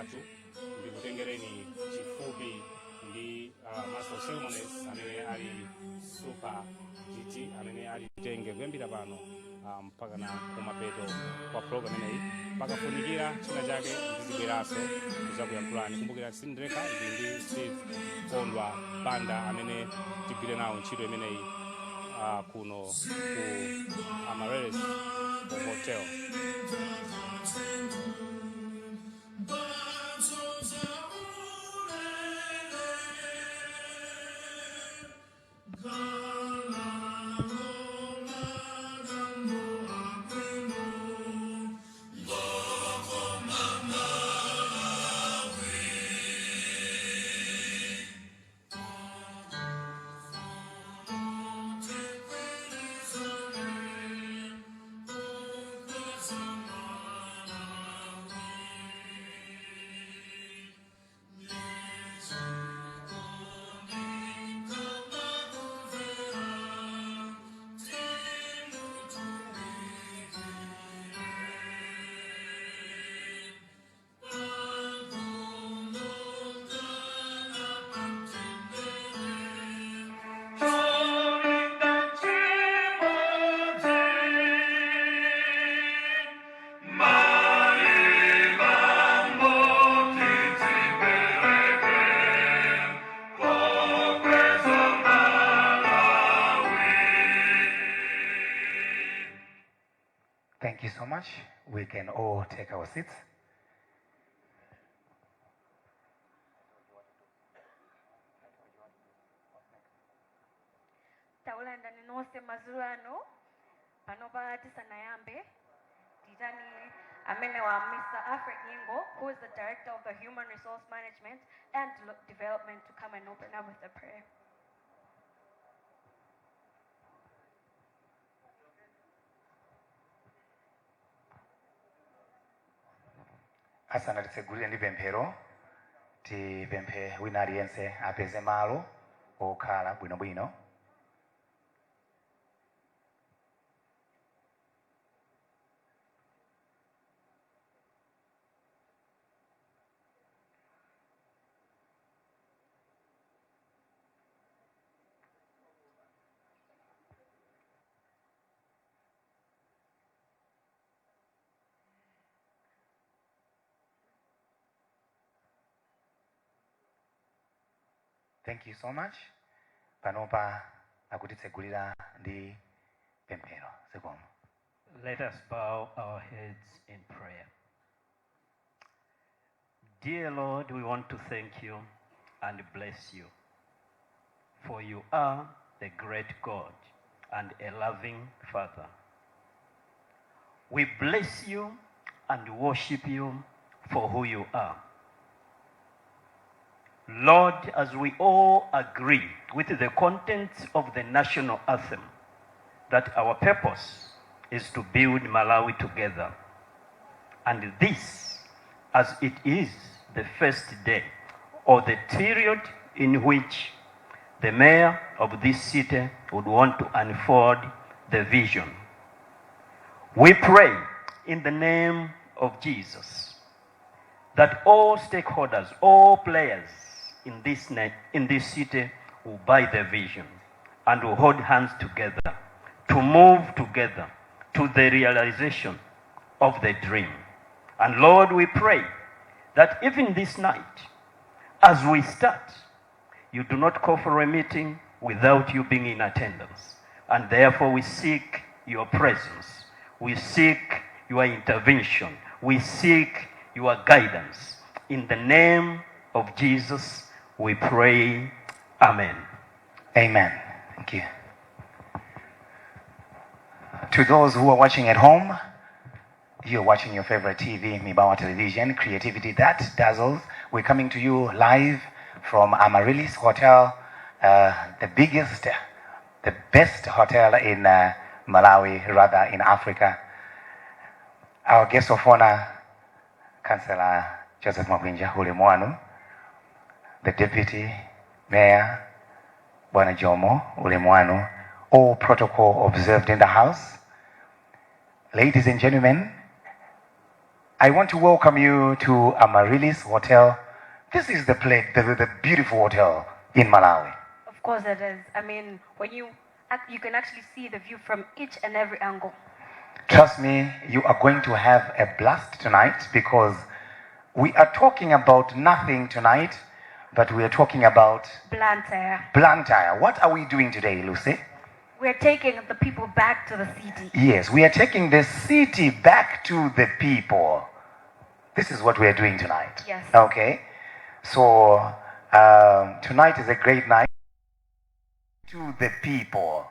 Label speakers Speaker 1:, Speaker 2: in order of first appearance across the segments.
Speaker 1: athu ndikutengereni chifupi ndi master of ceremonies amene ali super GT amene alitenge kuyambira pano mpaka na kumapeto kwa program ineyi pakafunikira china chake ndizibweranso kuzakuyankhulani. Kumbukira sindreka ndi Steve Kondwa banda amene tigwire nawo ntchito imeneyi kuno ku Amaryllis Hotel.
Speaker 2: Thank you so much. We can all take our seats.
Speaker 3: Taulanda ninose mazurano panopa tisanayambe titani amene wa Mr. Alfred Nyingo, who is the director of the Human Resource Management and Development, to come and open up with a prayer.
Speaker 2: Asana tisegulire ndi pemphero tipemphe wina aliyense apeze malo okhala bwinobwino. Thank you so much. Panopa akutitsegulira ndi pemphero. Zikomo.
Speaker 4: Let us bow our heads in prayer. Dear Lord, we want to thank you and bless you, for you are the great God and a loving Father. We bless you and worship you for who you are. Lord, as we all agree with the contents of the national anthem, that our purpose is to build Malawi together, and this, as it is the first day or the period in which the mayor of this city would want to unfold the vision, we pray in the name of Jesus that all stakeholders, all players in this city will buy the vision and will hold hands together to move together to the realization of the dream. And Lord, we pray that even this night, as we start, you do not call for a meeting without you being in attendance. And therefore we seek your presence. We seek your intervention. We seek your guidance. In the name of Jesus, we pray. Amen.
Speaker 2: Amen. Thank you. To those who are watching at home, you're watching your favorite TV, Mibawa Television, creativity that dazzles. We're coming to you live from Amaryllis Hotel, the biggest, the best hotel in Malawi, rather in Africa. Our guest of honor, Councillor Joseph Mabwinja Ulemwanu, the Deputy Mayor, Bwana Jomo Ulemwanu, all protocol observed in the house. Ladies and gentlemen, I want to welcome you to Amaryllis Hotel. This is the place, the beautiful hotel in Malawi.
Speaker 3: Of course it is. I mean, when you can actually see the view from each and every angle.
Speaker 2: Trust me, you are going to have a blast tonight because we are talking about nothing tonight, but we are talking about
Speaker 3: Blantyre.
Speaker 2: Blantyre. What are we doing today, Lucy?
Speaker 3: We're taking the people back to the city.
Speaker 2: Yes, we are taking the city back to the people. This is what we are doing tonight.
Speaker 3: Yes.
Speaker 2: Okay. So tonight is a great night. To the people.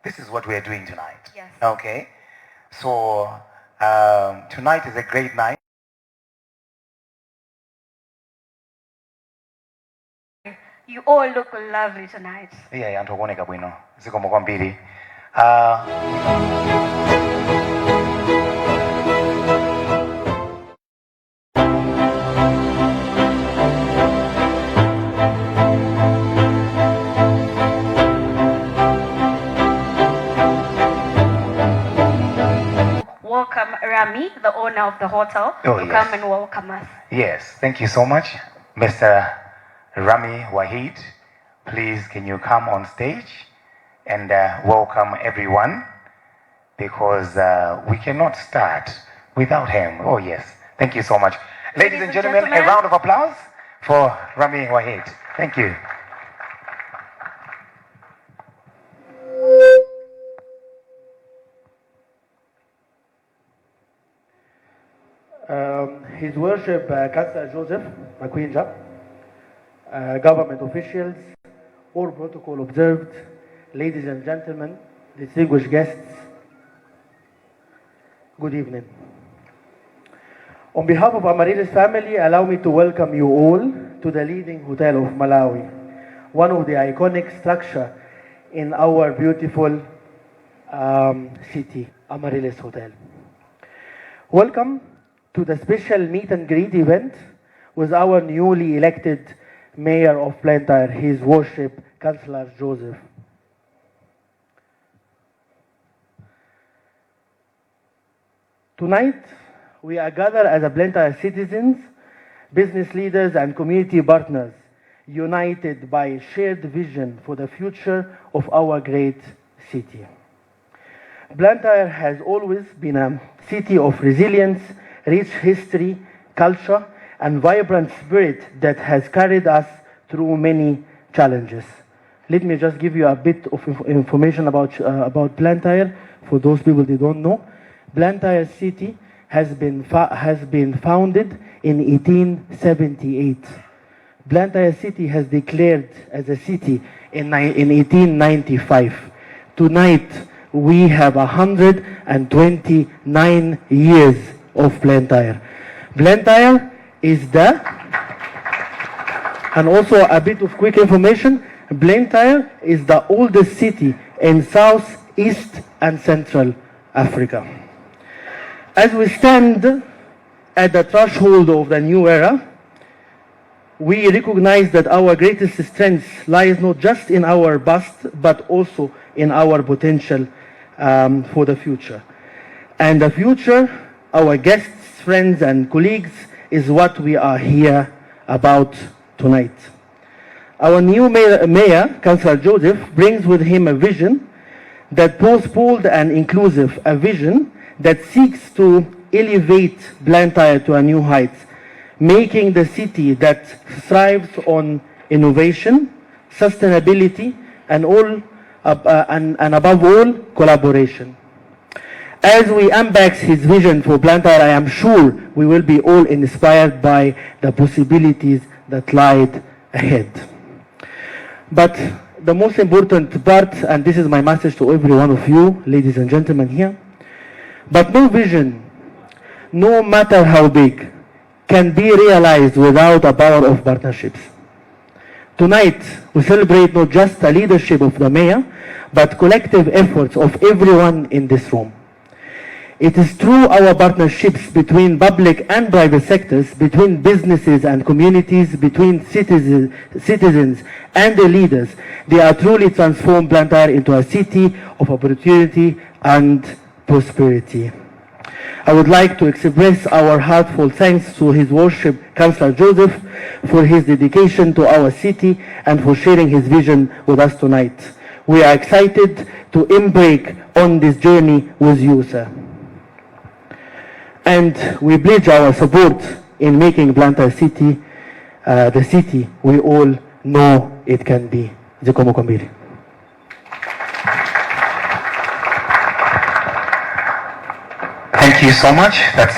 Speaker 2: This is what we are doing tonight.
Speaker 3: Yes.
Speaker 2: Okay. So tonight is a great night.
Speaker 3: You all look lovely tonight.
Speaker 2: Yeah, anthu okuoneka bwino. Zikomo kwambiri.
Speaker 3: Welcome Rami, the owner of the hotel,
Speaker 2: Oh,
Speaker 3: to
Speaker 2: yes.
Speaker 3: come and welcome us.
Speaker 2: Yes, thank you so much, Mr. Rami Wahid. Please, can you come on stage and welcome everyone, because we cannot start without him. Oh yes, thank you so much. Ladies and gentlemen, a round of applause for Rami Wahid. Thank you.
Speaker 5: His Worship Councillor Joseph Makwinja, government officials, all protocol observed, ladies and gentlemen, distinguished guests, good evening. On behalf of Amaryllis family, allow me to welcome you all to the leading hotel of Malawi, one of the iconic structure in our beautiful city, Amaryllis Hotel. Welcome to the special meet and greet event with our newly elected Mayor of Blantyre, His Worship Councillor Joseph. Tonight, we are gathered as a Blantyre citizens, business leaders and community partners, united by a shared vision for the future of our great city. Blantyre has always been a city of resilience, rich history, culture, and vibrant spirit that has carried us through many challenges. Let me just give you a bit of information about Blantyre for those people that don't know. Blantyre city has been founded in 1878. Blantyre city has declared as a city in 1895. Tonight we have 129 years of Blantyre. Blantyre is and also a bit of quick information, Blantyre is the oldest city in South, East and Central Africa. As we stand at the threshold of the new era, we recognize that our greatest strength lies not just in our past, but also in our potential for the future. And the future, our guests, friends and colleagues, is what we are here about tonight. Our new mayor, Councillor Joseph, brings with him a vision that both bold and inclusive, a vision that seeks to elevate Blantyre to a new height, making the city that thrives on innovation, sustainability, and above all, collaboration. As we unpack his vision for Blantyre, I am sure we will be all inspired by the possibilities that lie ahead. But the most important part, and this is my message to every one of you, ladies and gentlemen here, but no vision, no matter how big, can be realized without the power of partnerships. Tonight, we celebrate not just the leadership of the mayor, but collective efforts of everyone in this room. It is through our partnerships between public and private sectors, between businesses and communities, between citizens and the leaders, they are truly transformed Blantyre into a city of opportunity and prosperity. I would like to express our heartfelt thanks to His Worship Councillor Joseph for his dedication to our city and for sharing his vision with us tonight. We are excited to embark on this journey with you, sir. And we pledge our support in making Blantyre City the city we all know it can be. Jomo Kwambiri.
Speaker 2: Thank you so much. That's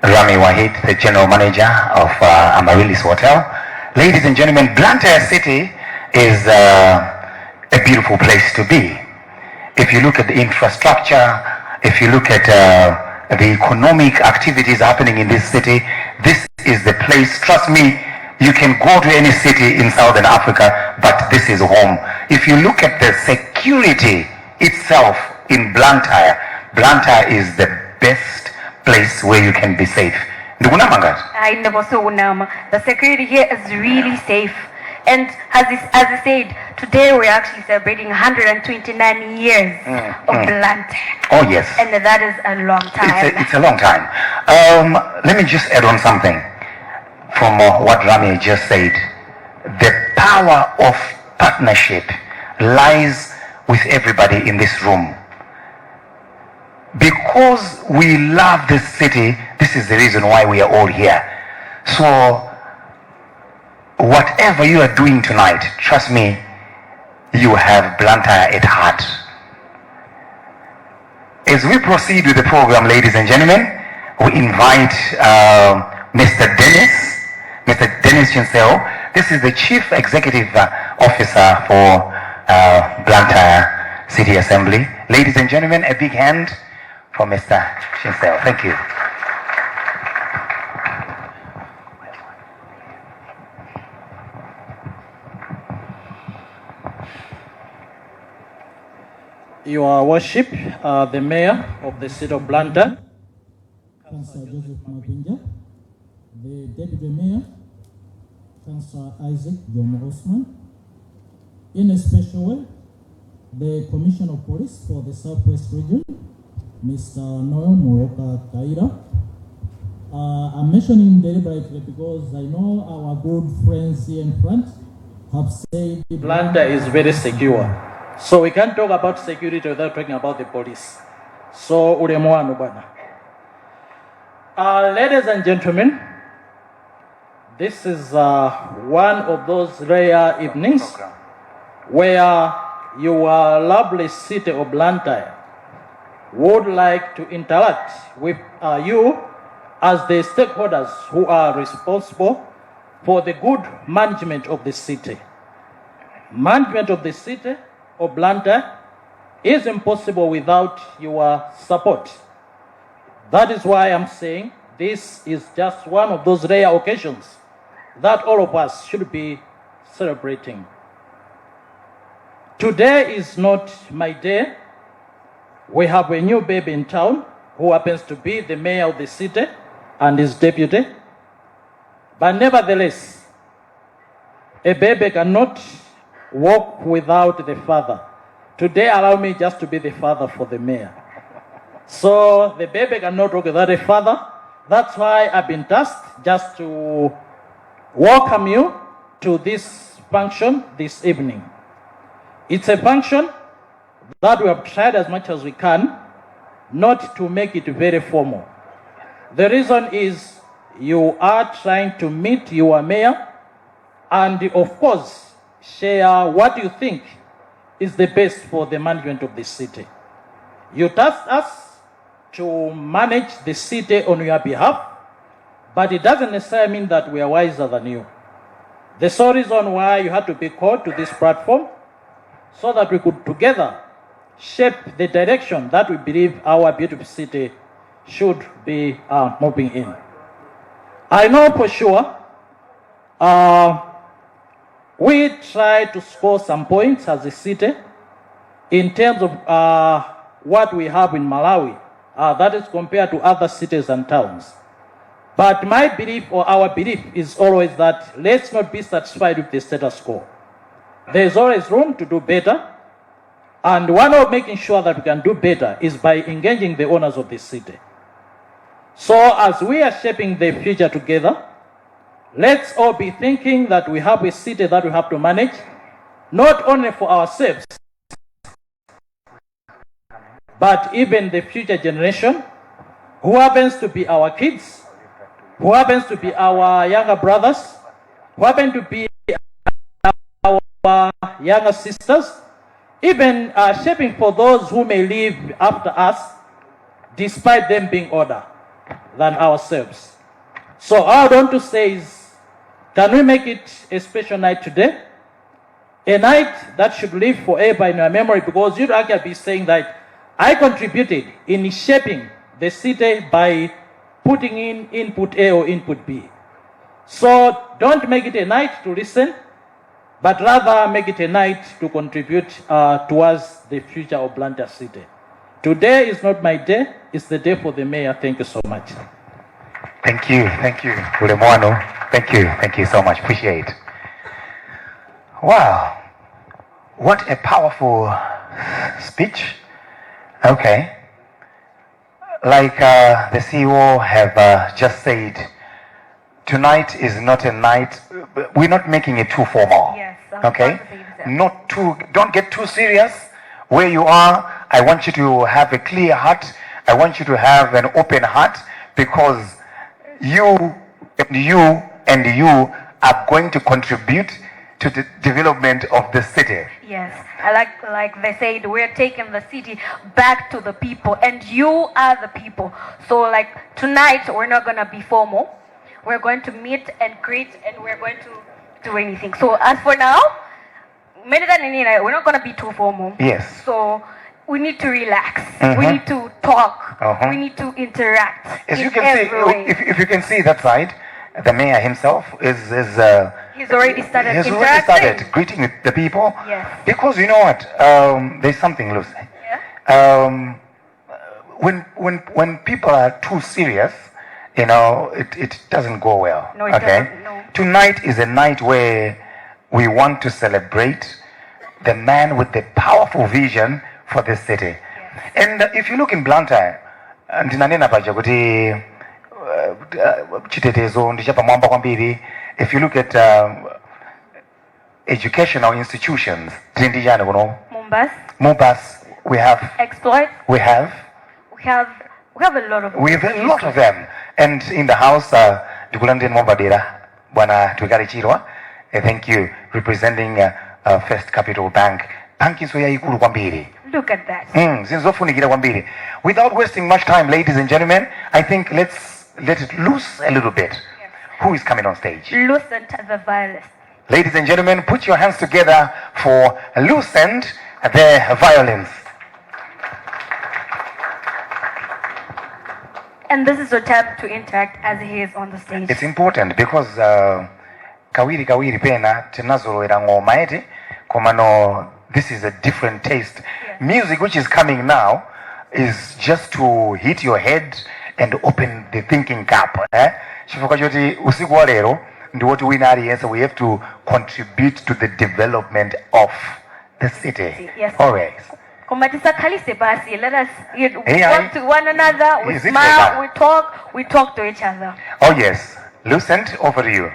Speaker 2: Rami Wahid, the general manager of Amaryllis Hotel. Ladies and gentlemen, Blantyre City is a beautiful place to be. If you look at the infrastructure, if you look at the economic activities happening in this city, this is the place. Trust me, you can go to any city in Southern Africa, but this is home. If you look at the security itself in Blantyre, Blantyre is the best place where you can be safe. The
Speaker 3: security here is really safe. And as I said, today we're actually celebrating 129 years of Blantyre.
Speaker 2: Oh yes.
Speaker 3: And that is a long time.
Speaker 2: It's a long time. Let me just add on something from what Rami just said. The power of partnership lies with everybody in this room. Because we love this city, this is the reason why we are all here. So whatever you are doing tonight, trust me, you have Blantyre at heart. As we proceed with the program, ladies and gentlemen, we invite Mr. Dennis Chinsel. This is the Chief Executive Officer for Blantyre City Assembly. Ladies and gentlemen, a big hand for Mr. Chinsel. Thank you.
Speaker 6: Your Worship, the Mayor of the City of Blantyre, Councillor Joseph Mapinja, the Deputy Mayor, Councillor Isaac Jomo Osman, in a special way, the Commissioner of Police for the Southwest Region, Mr. Noel Moroka Kaira. I'm mentioning deliberately because I know our good friends here in front have said Blantyre is very secure. So we can't talk about security without talking about the police. So, ladies and gentlemen, this is one of those rare evenings where your lovely city of Blantyre would like to interact with you as the stakeholders who are responsible for the good management of the city. Management of the city of Blantyre is impossible without your support. That is why I'm saying this is just one of those rare occasions that all of us should be celebrating. Today is not my day. We have a new baby in town who happens to be the mayor of the city and his deputy. But nevertheless, a baby cannot walk without the father. Today, allow me just to be the father for the mayor. So the baby cannot walk without a father. That's why I've been tasked just to welcome you to this function this evening. It's a function that we have tried as much as we can not to make it very formal. The reason is you are trying to meet your mayor and, of course, share what you think is the best for the management of the city. You tasked us to manage the city on your behalf, but it doesn't necessarily mean that we are wiser than you. The sole reason why you had to be called to this platform so that we could together shape the direction that we believe our beautiful city should be moving in. I know for sure we try to score some points as a city in terms of what we have in Malawi, that is compared to other cities and towns. But my belief or our belief is always that let's not be satisfied with the status quo. There is always room to do better. And one of making sure that we can do better is by engaging the owners of the city. So as we are shaping the future together, let's all be thinking that we have a city that we have to manage, not only for ourselves, but even the future generation, who happens to be our kids, who happens to be our younger brothers, who happen to be our younger sisters, even shaping for those who may live after us, despite them being older than ourselves. So all I want to say is, can we make it a special night today? A night that should live forever in your memory, because you'd actually be saying that I contributed in shaping the city by putting in input A or input B. So don't make it a night to listen, but rather make it a night to contribute towards the future of Blantyre City. Today is not my day, it's the day for the mayor. Thank you so much.
Speaker 2: Thank you, Ulemoano. Thank you so much. Appreciate. Wow, what a powerful speech. Okay, like the CEO have just said, tonight is not a night. We're not making it too formal.
Speaker 3: Yes.
Speaker 2: Okay, Don't get too serious. Where you are, I want you to have a clear heart. I want you to have an open heart, because you are going to contribute to the development of the city.
Speaker 3: Yes, I like they said, we're taking the city back to the people, and you are the people. So like tonight, we're not gonna be formal. We're going to meet and greet, and we're going to do anything. So as for now, we're not gonna be too formal.
Speaker 2: Yes.
Speaker 3: So we need to relax. We need to talk. We need to interact.
Speaker 2: As you can see, if you can see that side, the mayor himself is
Speaker 3: he's already started
Speaker 2: He's
Speaker 3: interacting.
Speaker 2: already started greeting with the people.
Speaker 3: Yes.
Speaker 2: Because you know what? There's something loose.
Speaker 3: Yeah.
Speaker 2: When people are too serious, it doesn't go well.
Speaker 3: No, it doesn't. No.
Speaker 2: Tonight is a night where we want to celebrate the man with the powerful vision for this city.
Speaker 3: Yes.
Speaker 2: And if you look in Blantyre, ndinanena paja kuti chitetezo ndichapamwamba kwambiri. If you look at educational institutions, Mumbas, we have
Speaker 3: Exploit.
Speaker 2: We have
Speaker 3: a lot of.
Speaker 2: We have a lot of them. And in the house, Dukulandin Mobadira, Bwana Twigarichirwa, thank you, representing First Capital Bank.
Speaker 3: Look at that.
Speaker 2: Without wasting much time, ladies and gentlemen, I think let's let it loose a little bit.
Speaker 3: Yes.
Speaker 2: Who is coming on stage?
Speaker 3: Loosen the violence.
Speaker 2: Ladies and gentlemen, put your hands together for Loosen the Violence.
Speaker 3: And this is your time to interact as he is on the stage.
Speaker 2: It's important because kawiri pena tenazolowera ngoma eti komano this is a different taste.
Speaker 3: Yes.
Speaker 2: Music which is coming now is just to hit your head and open the thinking cap. Chifukwa choti usiku wa lero ndi woti wina aliyense, we have to contribute to the development of the city.
Speaker 3: Yes.
Speaker 2: Always.
Speaker 3: Let us talk to one another, we smile, we talk to each other.
Speaker 2: Oh yes. Lucent, over to you.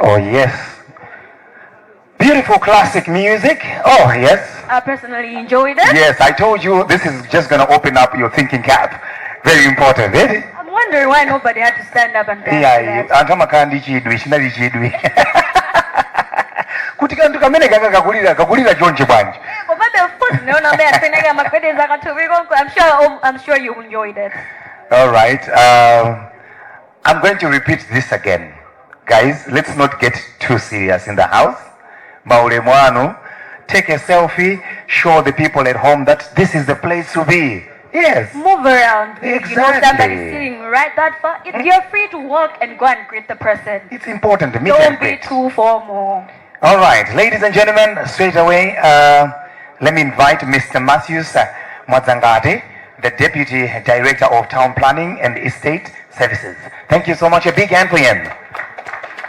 Speaker 2: Oh, yes. Beautiful classic music. Oh, yes.
Speaker 3: I personally enjoyed it.
Speaker 2: Yes, I told you this is just going to open up your thinking cap. Very important, eh?
Speaker 3: I'm wondering why nobody had to stand up and dance.
Speaker 2: Yeah, antama kandi chidwi, chinali chidwi. Kuti kantu kamene kakulira chonje bwanji.
Speaker 3: I'm sure you enjoyed it.
Speaker 2: All right. I'm going to repeat this again. Guys, let's not get too serious in the house. Maule mwanu, take a selfie, show the people at home that this is the place to be. Yes.
Speaker 3: Move around.
Speaker 2: Exactly.
Speaker 3: You know somebody sitting right that far. You're free to walk and go and greet the person.
Speaker 2: It's important to meet
Speaker 3: Don't
Speaker 2: and
Speaker 3: be
Speaker 2: greet.
Speaker 3: too formal.
Speaker 2: All right, ladies and gentlemen, straight away, let me invite Mr. Matthews Mwadzangati, the Deputy Director of Town Planning and Estate Services. Thank you so much. A big hand for him.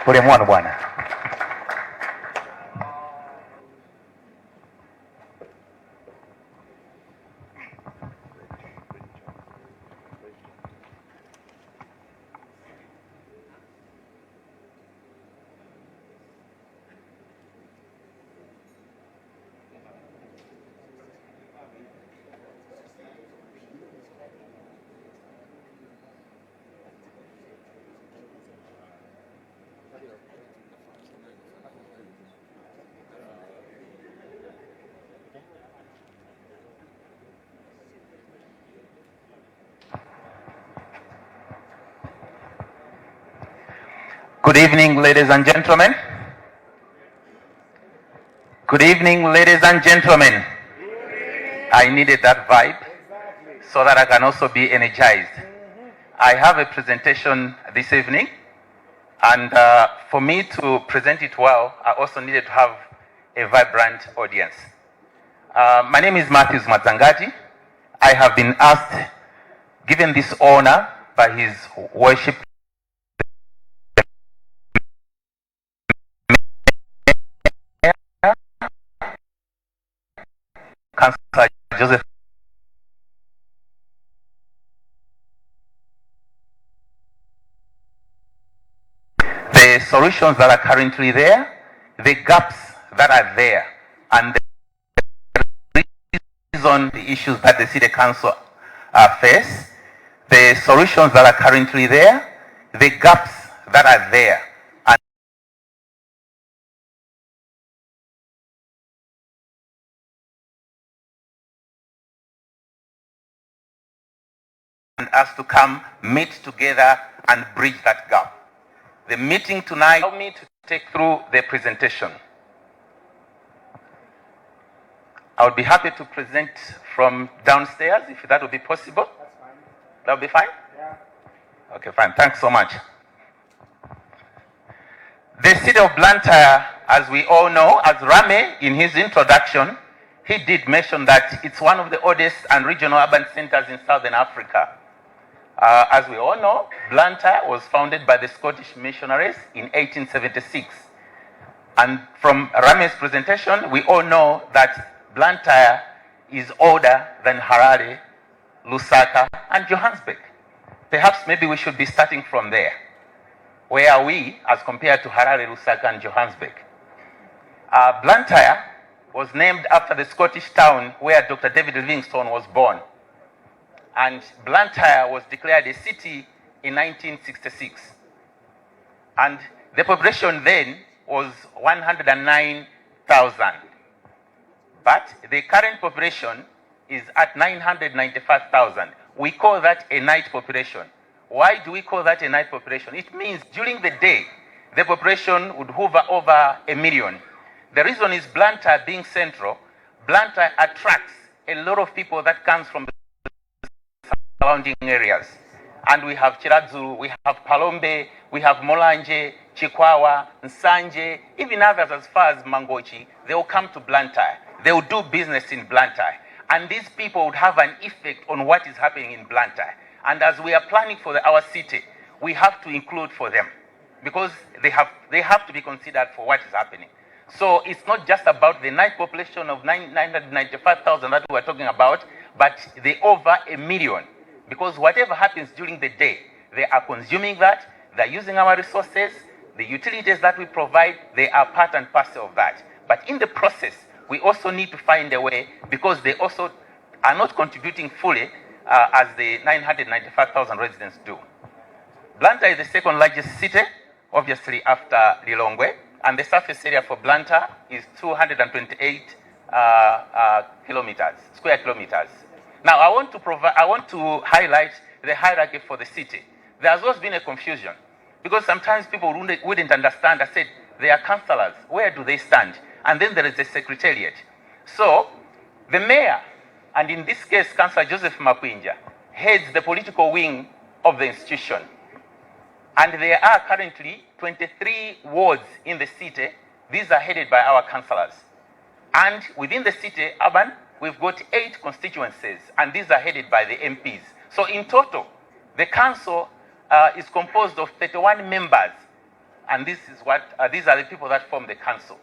Speaker 2: Put him one. Good evening, ladies and gentlemen. Good evening, ladies and gentlemen. I needed that vibe so that I can also be energized. I have a presentation this evening, and for me to present it well, I also needed to have a vibrant audience. My name is Matthews Mwadzangati. I have been asked, given this honor by His Worship Councillor Joseph, the solutions that are currently there, the gaps that are there, and the reason the issues that the City Council face, the solutions that are currently there, the gaps that are there, and us to come meet together and bridge that gap. The meeting tonight allow me to take through the presentation. I would be happy to present from downstairs if that would be possible. That's fine. That would be fine? Yeah. Okay, fine. Thanks so much. The city of Blantyre, as we all know, as Rame in his introduction, he did mention that it's one of the oldest and regional urban centers in Southern Africa. As we all know, Blantyre was founded by the Scottish missionaries in 1876. And from Rame's presentation, we all know that Blantyre is older than Harare, Lusaka, and Johannesburg. Perhaps maybe we should be starting from there. Where are we as compared to Harare, Lusaka, and Johannesburg? Blantyre was named after the Scottish town where Dr. David Livingstone was born. And Blantyre was declared a city in 1966. And the population then was 109,000. But the current population is at 995,000. We call that a night population. Why do we call that a night population? It means during the day, the population would hover over 1 million. The reason is Blantyre being central, Blantyre attracts a lot of people that comes from the surrounding areas. And we have Chiradzulu, we have Palombe, we have Molanje, Chikwawa, Nsanje, even others as far as Mangochi. They will come to Blantyre. They will do business in Blantyre. And these people would have an effect on what is happening in Blantyre. And as we are planning for our city, we have to include for them, because they have to be considered for what is happening. So it's not just about the night population of 995,000 that we are talking about, but the over 1 million. Because whatever happens during the day, they are consuming that, they're using our resources, the utilities that we provide, they are part and parcel of that. But in the process, we also need to find a way, because they also are not contributing fully as the 995,000 residents do. Blantyre is the second largest city, obviously after Lilongwe, and the surface area for Blantyre is 228 square kilometers. Now, I want to highlight the hierarchy for the city. There has always been a confusion, because sometimes people wouldn't understand. I said, they are councillors. Where do they stand? And then there is the secretariat. So, the mayor, and in this case, Councillor Joseph Makwinja, heads the political wing of the institution. And there are currently 23 wards in the city. These are headed by our councillors. And within the city, urban, we've got 8 constituencies, and these are headed by the MPs. So in total, the council is composed of 31 members, and these are the people that form the council.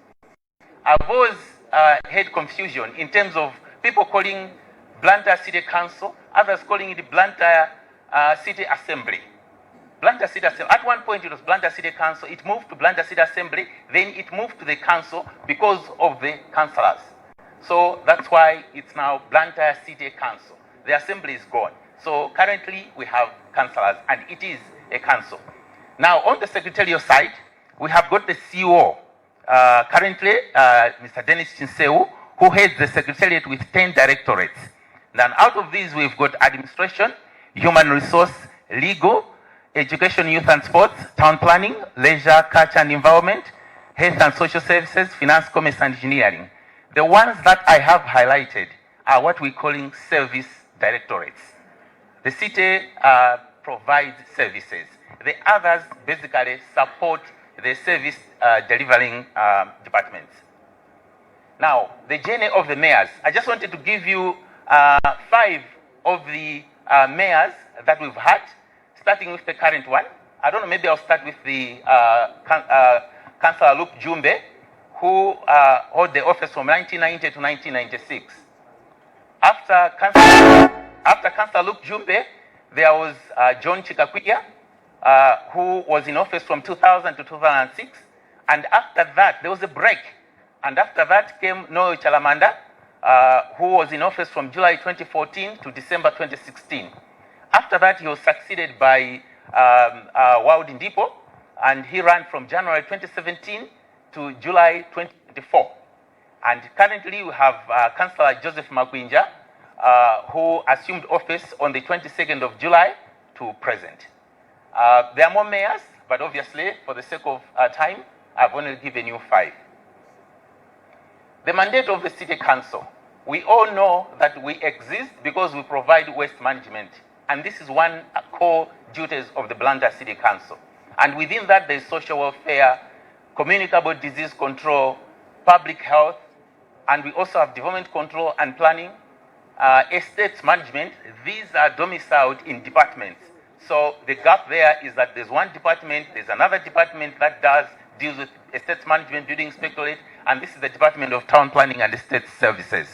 Speaker 2: I've always had confusion in terms of people calling Blantyre City Council, others calling it Blantyre City Assembly. Blantyre City Assembly. At one point it was Blantyre City Council, it moved to Blantyre City Assembly, then it moved to the council because of the councillors. So that's why it's now Blantyre City Council. The assembly is gone. So currently we have councillors, and it is a council. Now on the secretarial side, we have got the CEO, currently Mr. Dennis Chinseu, who heads the secretariat with 10 directorates. Then out of these, we've got administration, human resource, legal, education, youth and sports, town planning, leisure, culture and environment, health and social services, finance, commerce and engineering. The ones that I have highlighted are what we're calling service directorates. The city provides services. The others basically support the service delivering departments. Now, the journey of the mayors. I just wanted to give you 5 of the mayors that we've had, starting with the current one. I don't know, maybe I'll start with the Councillor Luke Jumbe, who held the office from 1990 to 1996. After Councillor Luke Jumbe, there was John Chikakwiya, who was in office from 2000 to 2006. And after that, there was a break. And after that came Noel Chalamanda, who was in office from July 2014 to December 2016. After that, he was succeeded by Waudi Ndipo, and he ran from January 2017 to July 2024. And currently, we have Councillor Joseph Makwinja, who assumed office on the 22nd of July to present. There are more mayors, but obviously, for the sake of time, I've only given you 5. The mandate of the City Council. We all know that we exist because we provide waste management. And this is one core duties of the Blantyre City Council. And within that, there's social welfare, communicable disease control, public health, and we also have development control and planning, estates management. These are domiciled in departments. So the gap there is that there's one department, there's another department that deals with estates management, building inspectorate, and this is the Department of Town Planning and Estate Services.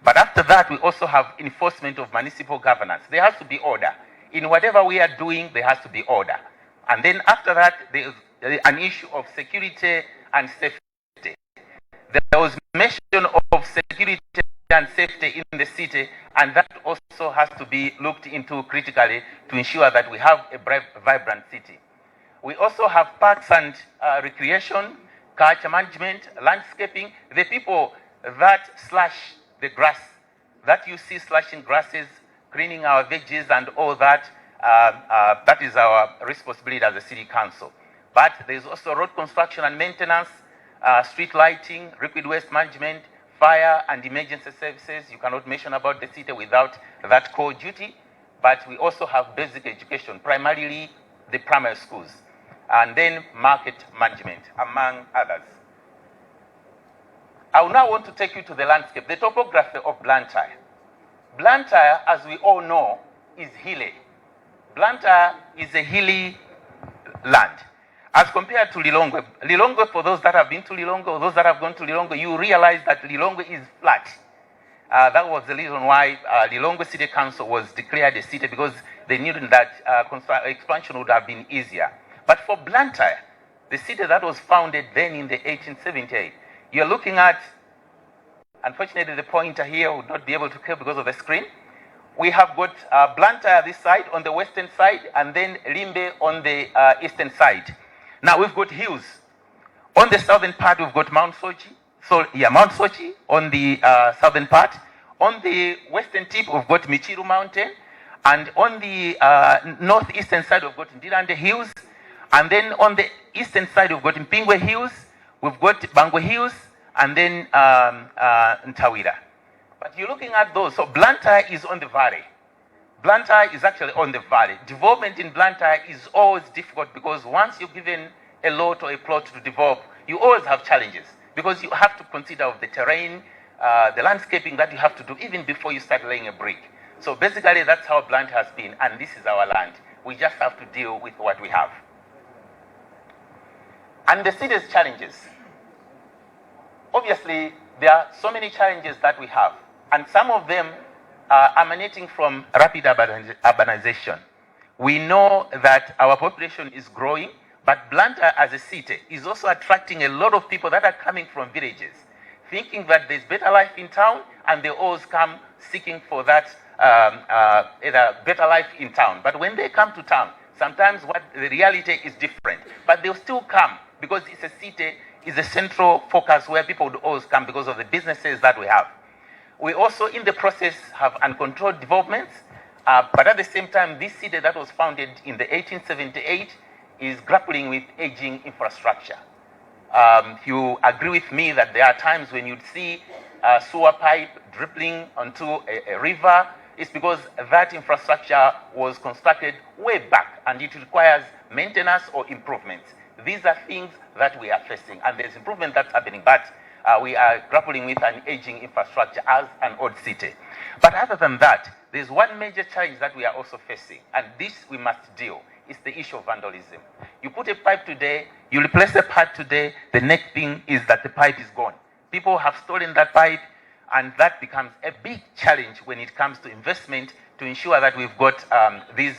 Speaker 2: But after that, we also have enforcement of municipal governance. There has to be order. In whatever we are doing, there has to be order. And then after that, there is an issue of security and safety. There was mention of security and safety in the city, and that also has to be looked into critically to ensure that we have a vibrant city. We also have parks and recreation, culture management, landscaping. The people that slash the grass, that you see slashing grasses, cleaning our veggies and all that, that is our responsibility as a city council. But there's also road construction and maintenance, street lighting, liquid waste management, fire and emergency services. You cannot mention about the city without that core duty. But we also have basic education, primarily the primary schools, and then market management, among others. I now want to take you to the landscape, the topography of Blantyre. Blantyre, as we all know, is hilly. Blantyre is a hilly land. As compared to Lilongwe. Lilongwe, for those that have been to Lilongwe or those that have gone to Lilongwe, you realize that Lilongwe is flat. That was the reason why Lilongwe City Council was declared a city, because they knew that expansion would have been easier. But for Blantyre, the city that was founded then in the 1878, you're looking at, unfortunately the pointer here would not be able to carry because of the screen. We have got Blantyre this side on the western side, and then Limbe on the eastern side. Now we've got hills. On the southern part, we've got Mount Sochi. Mount Sochi on the southern part. On the western tip, we've got Michiru Mountain. And on the northeastern side, we've got Ndirande Hills. And then on the eastern side, we've got Mpingwe Hills. We've got Bangwe Hills. And then Ntawira. But you're looking at those. So Blantyre is on the valley. Blantyre is actually on the valley. Development in Blantyre is always difficult, because once you're given a lot or a plot to develop, you always have challenges, because you have to consider of the terrain, the landscaping that you have to do even before you start laying a brick. So basically that's how Blantyre has been, and this is our land. We just have to deal with what we have. And the city's challenges. Obviously, there are so many challenges that we have, and some of them emanating from rapid urbanization. We know that our population is growing, but Blantyre as a city is also attracting a lot of people that are coming from villages, thinking that there's better life in town, and they always come seeking for that better life in town. But when they come to town, sometimes what the reality is different, but they'll still come, because it's a city, is a central focus where people would always come because of the businesses that we have. We also, in the process, have uncontrolled developments, but at the same time, this city that was founded in the 1878 is grappling with aging infrastructure. You agree with me that there are times when you'd see a sewer pipe dripping onto a river. It's because that infrastructure was constructed way back, and it requires maintenance or improvements. These are things that we are facing, and there's improvement that's happening, but we are grappling with an aging infrastructure as an old city. But other than that, there's one major challenge that we are also facing, and this we must deal. It's the issue of vandalism. You put a pipe today, you replace the pipe today, the next thing is that the pipe is gone. People have stolen that pipe, and that becomes a big challenge when it comes to investment to ensure that we've got these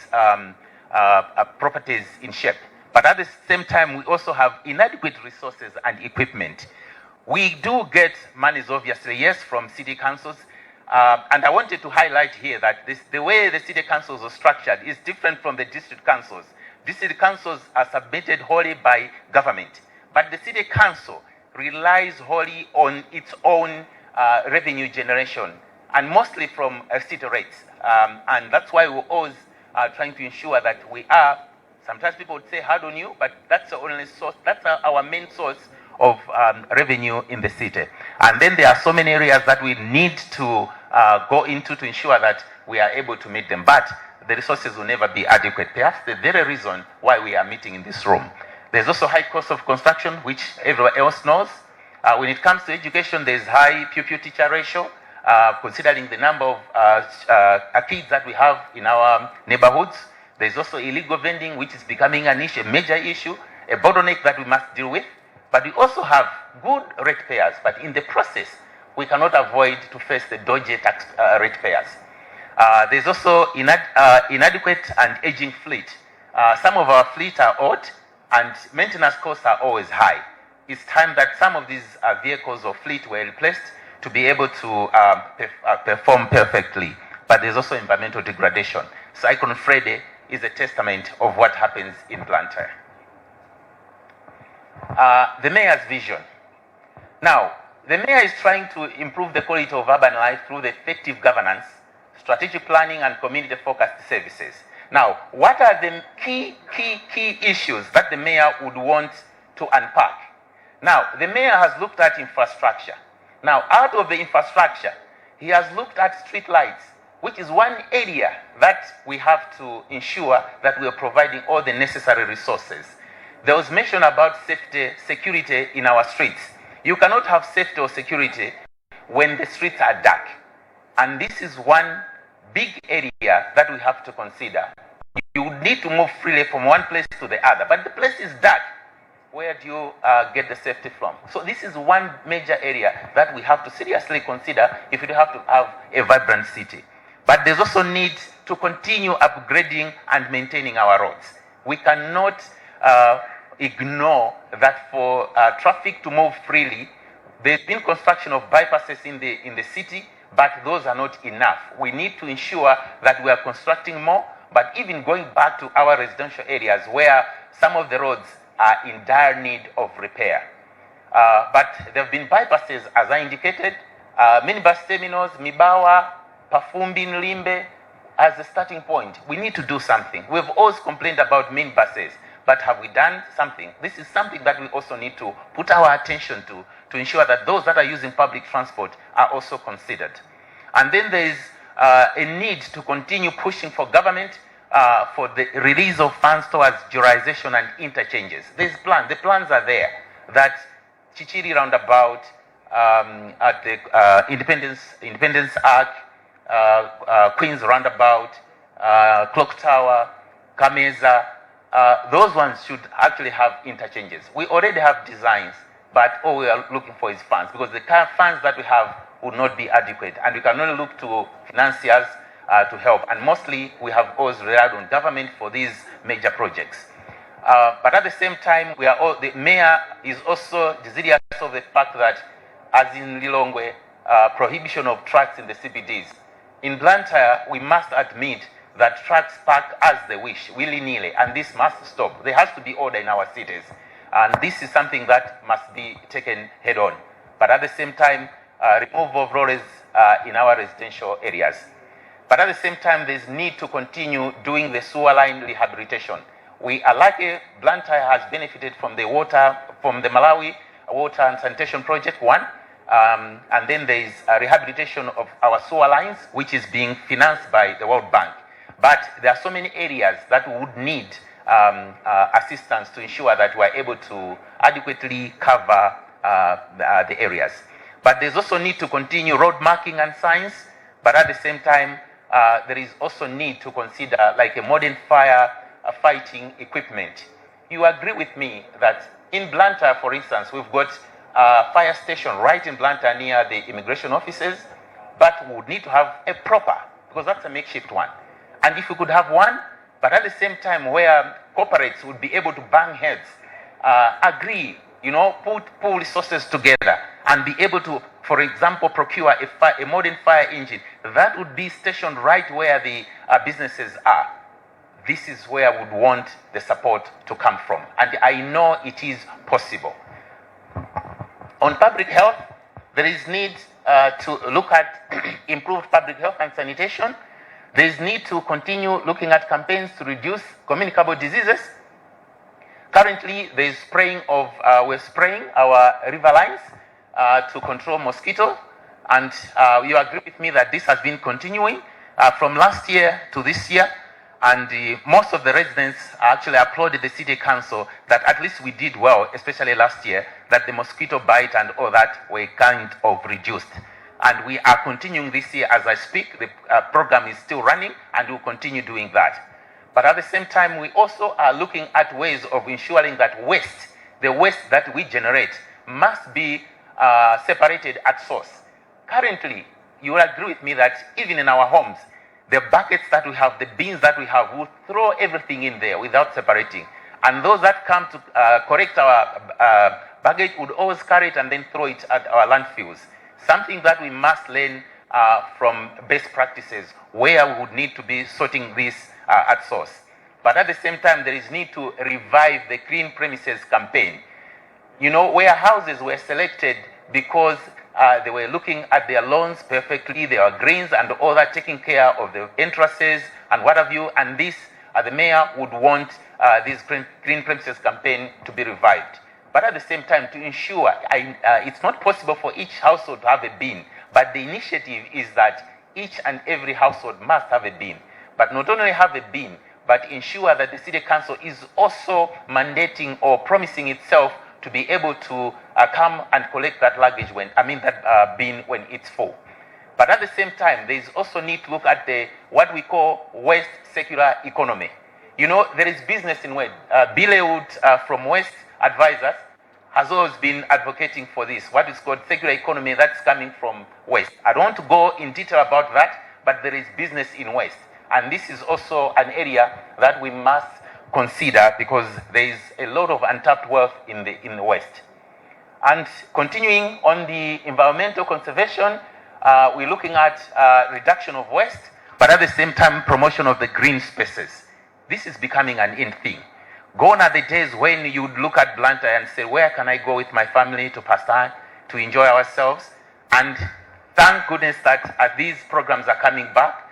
Speaker 2: properties in shape. But at the same time, we also have inadequate resources and equipment. We do get monies, obviously, yes, from city councils. And I wanted to highlight here that the way the city councils are structured is different from the district councils. District councils are submitted wholly by government, but the city council relies wholly on its own revenue generation, and mostly from city rates. And that's why we're always trying to ensure that we are, sometimes people would say hard on you, but that's the only source, that's our main source of revenue in the city. And then there are so many areas that we need to go into to ensure that we are able to meet them. But the resources will never be adequate. Perhaps the very reason why we are meeting in this room. There's also high cost of construction, which everyone else knows. When it comes to education, there's high pupil teacher ratio, considering the number of kids that we have in our neighborhoods. There's also illegal vending, which is becoming an issue, a major issue, a bottleneck that we must deal with. But we also have good ratepayers, but in the process, we cannot avoid to face the dodgy tax ratepayers. There's also inadequate and aging fleet. Some of our fleet are old, and maintenance costs are always high. It's time that some of these vehicles or fleet were replaced to be able to perform perfectly. But there's also environmental degradation. Cyclone Freddy is a testament of what happens in Blantyre. The mayor's vision. Now, the mayor is trying to improve the quality of urban life through the effective governance, strategic planning, and community-focused services.
Speaker 7: Now, what are the key issues that the mayor would want to unpack? Now, the mayor has looked at infrastructure. Now, out of the infrastructure, he has looked at street lights, which is one area that we have to ensure that we are providing all the necessary resources. There was mention about safety, security in our streets. You cannot have safety or security when the streets are dark. And this is one big area that we have to consider. You need to move freely from one place to the other, but the place is dark. Where do you get the safety from? So this is one major area that we have to seriously consider if we have to have a vibrant city. But there's also need to continue upgrading and maintaining our roads. We cannot ignore that for traffic to move freely. There's been construction of bypasses in the city, but those are not enough. We need to ensure that we are constructing more, but even going back to our residential areas where some of the roads are in dire need of repair. But there have been bypasses, as I indicated, minibus terminals, Mibawa, Pafumbi, Nlimbe, as a starting point. We need to do something. We've always complained about minibuses, but have we done something? This is something that we also need to put our attention to ensure that those that are using public transport are also considered. And then there is a need to continue pushing for government for the release of funds towards jurization and interchanges. There's plans. The plans are there that Chichiri roundabout, at the Independence Arc, Queens roundabout, Clock Tower, Kameza, those ones should actually have interchanges. We already have designs, but all we are looking for is funds, because the kind of funds that we have would not be adequate, and we can only look to financiers to help. And mostly we have always relied on government for these major projects. But at the same time, the mayor is also desirous of the fact that, as in Lilongwe, prohibition of trucks in the CBDs. In Blantyre, we must admit that trucks park as they wish, willy-nilly, and this must stop. There has to be order in our cities, and this is something that must be taken head-on. But at the same time, removal of rollers in our residential areas. But at the same time, there's need to continue doing the sewer line rehabilitation. We are lucky Blantyre has benefited from the Malawi Water and Sanitation Project 1. And then there is a rehabilitation of our sewer lines, which is being financed by the World Bank. But there are so many areas that would need assistance to ensure that we are able to adequately cover the areas. But there's also need to continue road marking and signs. But at the same time, there is also need to consider like a modern fighting equipment. You agree with me that in Blantyre, for instance, we've got a fire station right in Blantyre near the immigration offices, but we would need to have a proper, because that's a makeshift one. And if we could have one, but at the same time where corporates would be able to bang heads, agree, pull resources together and be able to, for example, procure a modern fire engine that would be stationed right where the businesses are. This is where I would want the support to come from. And I know it is possible. On public health, there is need to look at improved public health and sanitation. There is need to continue looking at campaigns to reduce communicable diseases. Currently, there is we're spraying our river lines to control mosquitoes. And you agree with me that this has been continuing from last year to this year. And most of the residents actually applauded the city council that at least we did well, especially last year, that the mosquito bite and all that were kind of reduced. And we are continuing this year as I speak. The program is still running and we'll continue doing that. But at the same time, we also are looking at ways of ensuring that the waste that we generate must be separated at source. Currently, you will agree with me that even in our homes, the buckets that we have, the bins that we have, we'll throw everything in there without separating. And those that come to correct our baggage would always carry it and then throw it at our landfills. Something that we must learn from best practices, where we would need to be sorting this at source. But at the same time, there is need to revive the clean premises campaign. Where houses were selected because they were looking at their lawns perfectly, their greens and all that, taking care of the entrances and what have you, and this the mayor would want this green premises campaign to be revived. But at the same time, to ensure it's not possible for each household to have a bin, but the initiative is that each and every household must have a bin. But not only have a bin, but ensure that the city council is also mandating or promising itself to be able to come and collect that luggage that bin when it's full. But at the same time, there is also need to look at what we call waste circular economy. You know, there is business in waste. Bilewood from Waste Advisors has always been advocating for this, what is called circular economy that's coming from waste. I don't want to go in detail about that, but there is business in waste. And this is also an area that we must consider because there is a lot of untapped wealth in the waste. And continuing on the environmental conservation, we're looking at reduction of waste, but at the same time, promotion of the green spaces. This is becoming an in thing. Gone are the days when you would look at Blantyre and say, where can I go with my family to pass time, to enjoy ourselves? And thank goodness that these programs are coming back.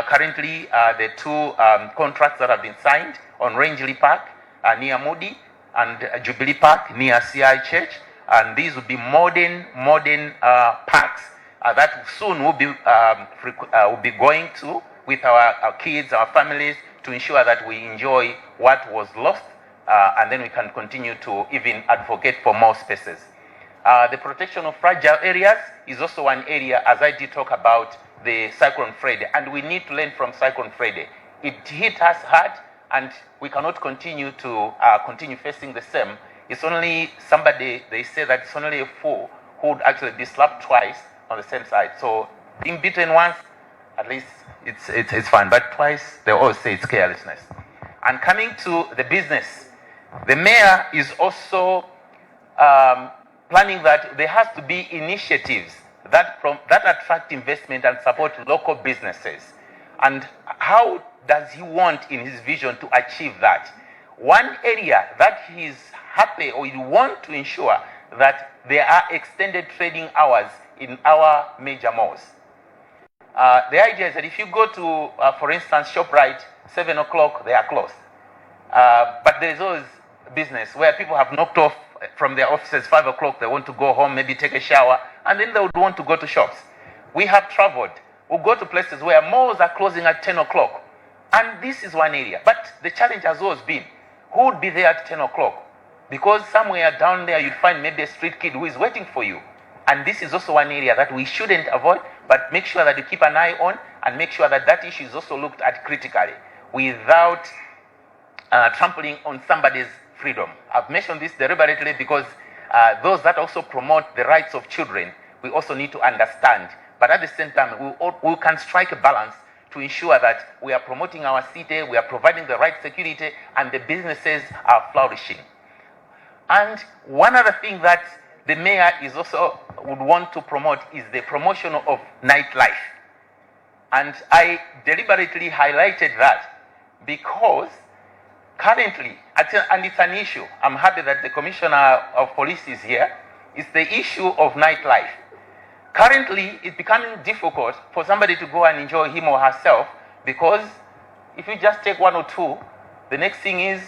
Speaker 7: Currently, the two contracts that have been signed on Rangeley Park near Moody and Jubilee Park near CI Church. And these will be modern parks that soon will be going to with our kids, our families, to ensure that we enjoy what was lost, and then we can continue to even advocate for more spaces. The protection of fragile areas is also one area, as I did talk about the Cyclone Freddy, and we need to learn from Cyclone Freddy. It hit us hard, and we cannot continue to continue facing the same. It's only somebody, they say that it's only a fool who would actually be slapped twice on the same side. So being beaten once, at least it's fine, but twice they always say it's carelessness. And coming to the business, the mayor is also planning that there has to be initiatives that attract investment and support local businesses. And how does he want in his vision to achieve that? One area that he's happy or he wants to ensure that there are extended trading hours in our major malls. The idea is that if you go to, for instance, ShopRite, 7 o'clock, they are closed. But there's always business where people have knocked off from their offices 5 o'clock, they want to go home, maybe take a shower, and then they would want to go to shops. We have traveled. We'll go to places where malls are closing at 10 o'clock. And this is one area. But the challenge has always been, who would be there at 10 o'clock? Because somewhere down there you'd find maybe a street kid who is waiting for you. And this is also one area that we shouldn't avoid, but make sure that you keep an eye on and make sure that that issue is also looked at critically without trampling on somebody's freedom. I've mentioned this deliberately because those that also promote the rights of children, we also need to understand. But at the same time, we can strike a balance to ensure that we are promoting our city, we are providing the right security, and the businesses are flourishing. And one other thing that the mayor is also would want to promote is the promotion of nightlife. And I deliberately highlighted that because currently, and it's an issue, I'm happy that the Commissioner of Police is here, it's the issue of nightlife. Currently, it's becoming difficult for somebody to go and enjoy him or herself because if you just take one or two, the next thing is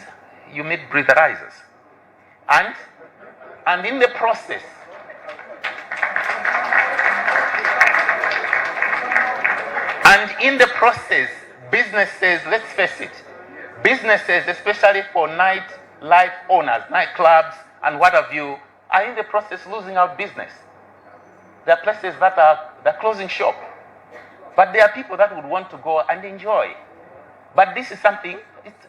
Speaker 7: you meet breatherizers. And in the process, businesses, let's face it, businesses, especially for nightlife owners, nightclubs and what have you, are in the process losing out business. There are places that they're closing shop. But there are people that would want to go and enjoy. But this is something,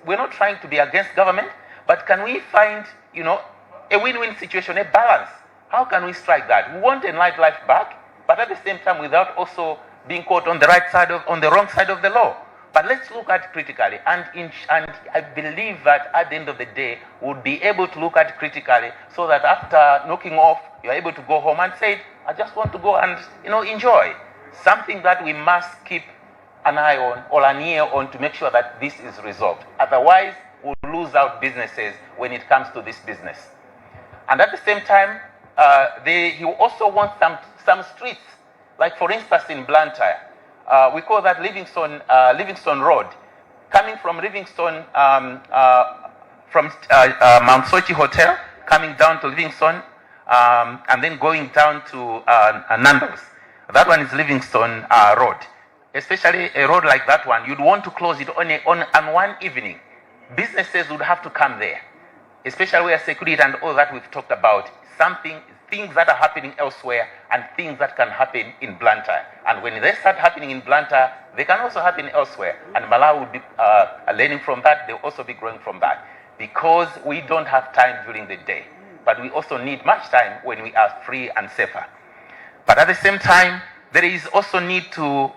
Speaker 7: we're not trying to be against government, but can we find, a win-win situation, a balance? How can we strike that? We want a nightlife back, but at the same time without also being caught on the wrong side of the law. But let's look at it critically. And I believe that at the end of the day, we'll be able to look at it critically so that after knocking off, you're able to go home and say, I just want to go and enjoy. Something that we must keep an eye on or an ear on to make sure that this is resolved. Otherwise, we'll lose out businesses when it comes to this business. And at the same time, he also wants some streets, like for instance in Blantyre. We call that Livingston Road. coming from Livingstone, from Mount Sochi Hotel, coming down to Livingstone, and then going down to Nando's. That one is Livingstone Road. Especially a road like that one, you'd want to close it on one evening. Businesses would have to come there, especially where security and all that we've talked about, things that are happening elsewhere and things that can happen in Blantyre. And when they start happening in Blantyre, they can also happen elsewhere. And Malawi will be learning from that. They'll also be growing from that. Because we don't have time during the day, but we also need much time when we are free and safer. But at the same time, there is also need to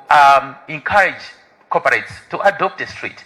Speaker 7: encourage corporates to adopt a street.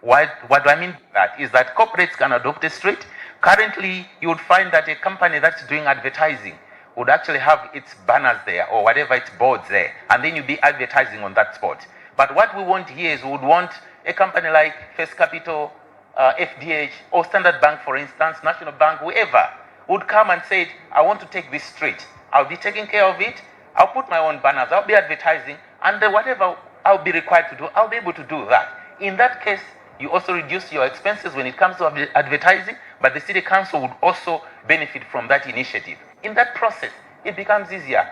Speaker 7: What do I mean by that? Is that corporates can adopt a street. Currently, you would find that a company that's doing advertising would actually have its banners there or whatever, its boards there, and then you'd be advertising on that spot. But what we want here is we would want a company like First Capital, FDH, or Standard Bank, for instance, National Bank, whoever, would come and say, I want to take this street. I'll be taking care of it. I'll put my own banners. I'll be advertising. And whatever I'll be required to do, I'll be able to do that. In that case, you also reduce your expenses when it comes to advertising, but the city council would also benefit from that initiative. In that process, it becomes easier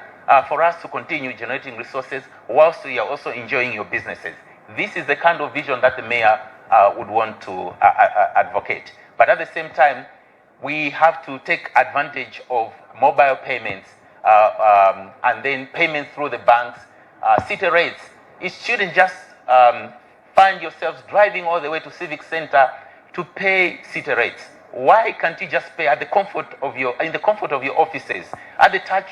Speaker 7: for us to continue generating resources whilst we are also enjoying your businesses. This is the kind of vision that the mayor would want to advocate. But at the same time, we have to take advantage of mobile payments and then payments through the banks, city rates. It shouldn't just find yourselves driving all the way to Civic Center to pay city rates. Why can't you just pay at the comfort of in the comfort of your offices, at the touch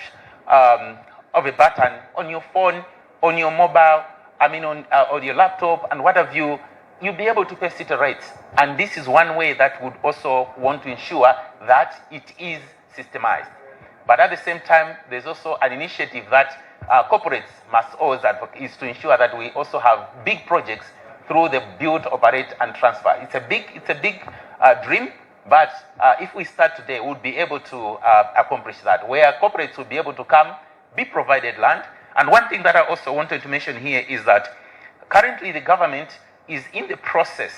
Speaker 7: of a button on your phone, on your mobile, on your laptop, and what have you? You'll be able to pay city rates. And this is one way that would also want to ensure that it is systemized. But at the same time, there's also an initiative that corporates must always advocate, is to ensure that we also have big projects through the build, operate, and transfer. It's a big dream, but if we start today, we'll be able to accomplish that, where corporates will be able to come, be provided land. And one thing that I also wanted to mention here is that currently the government is in the process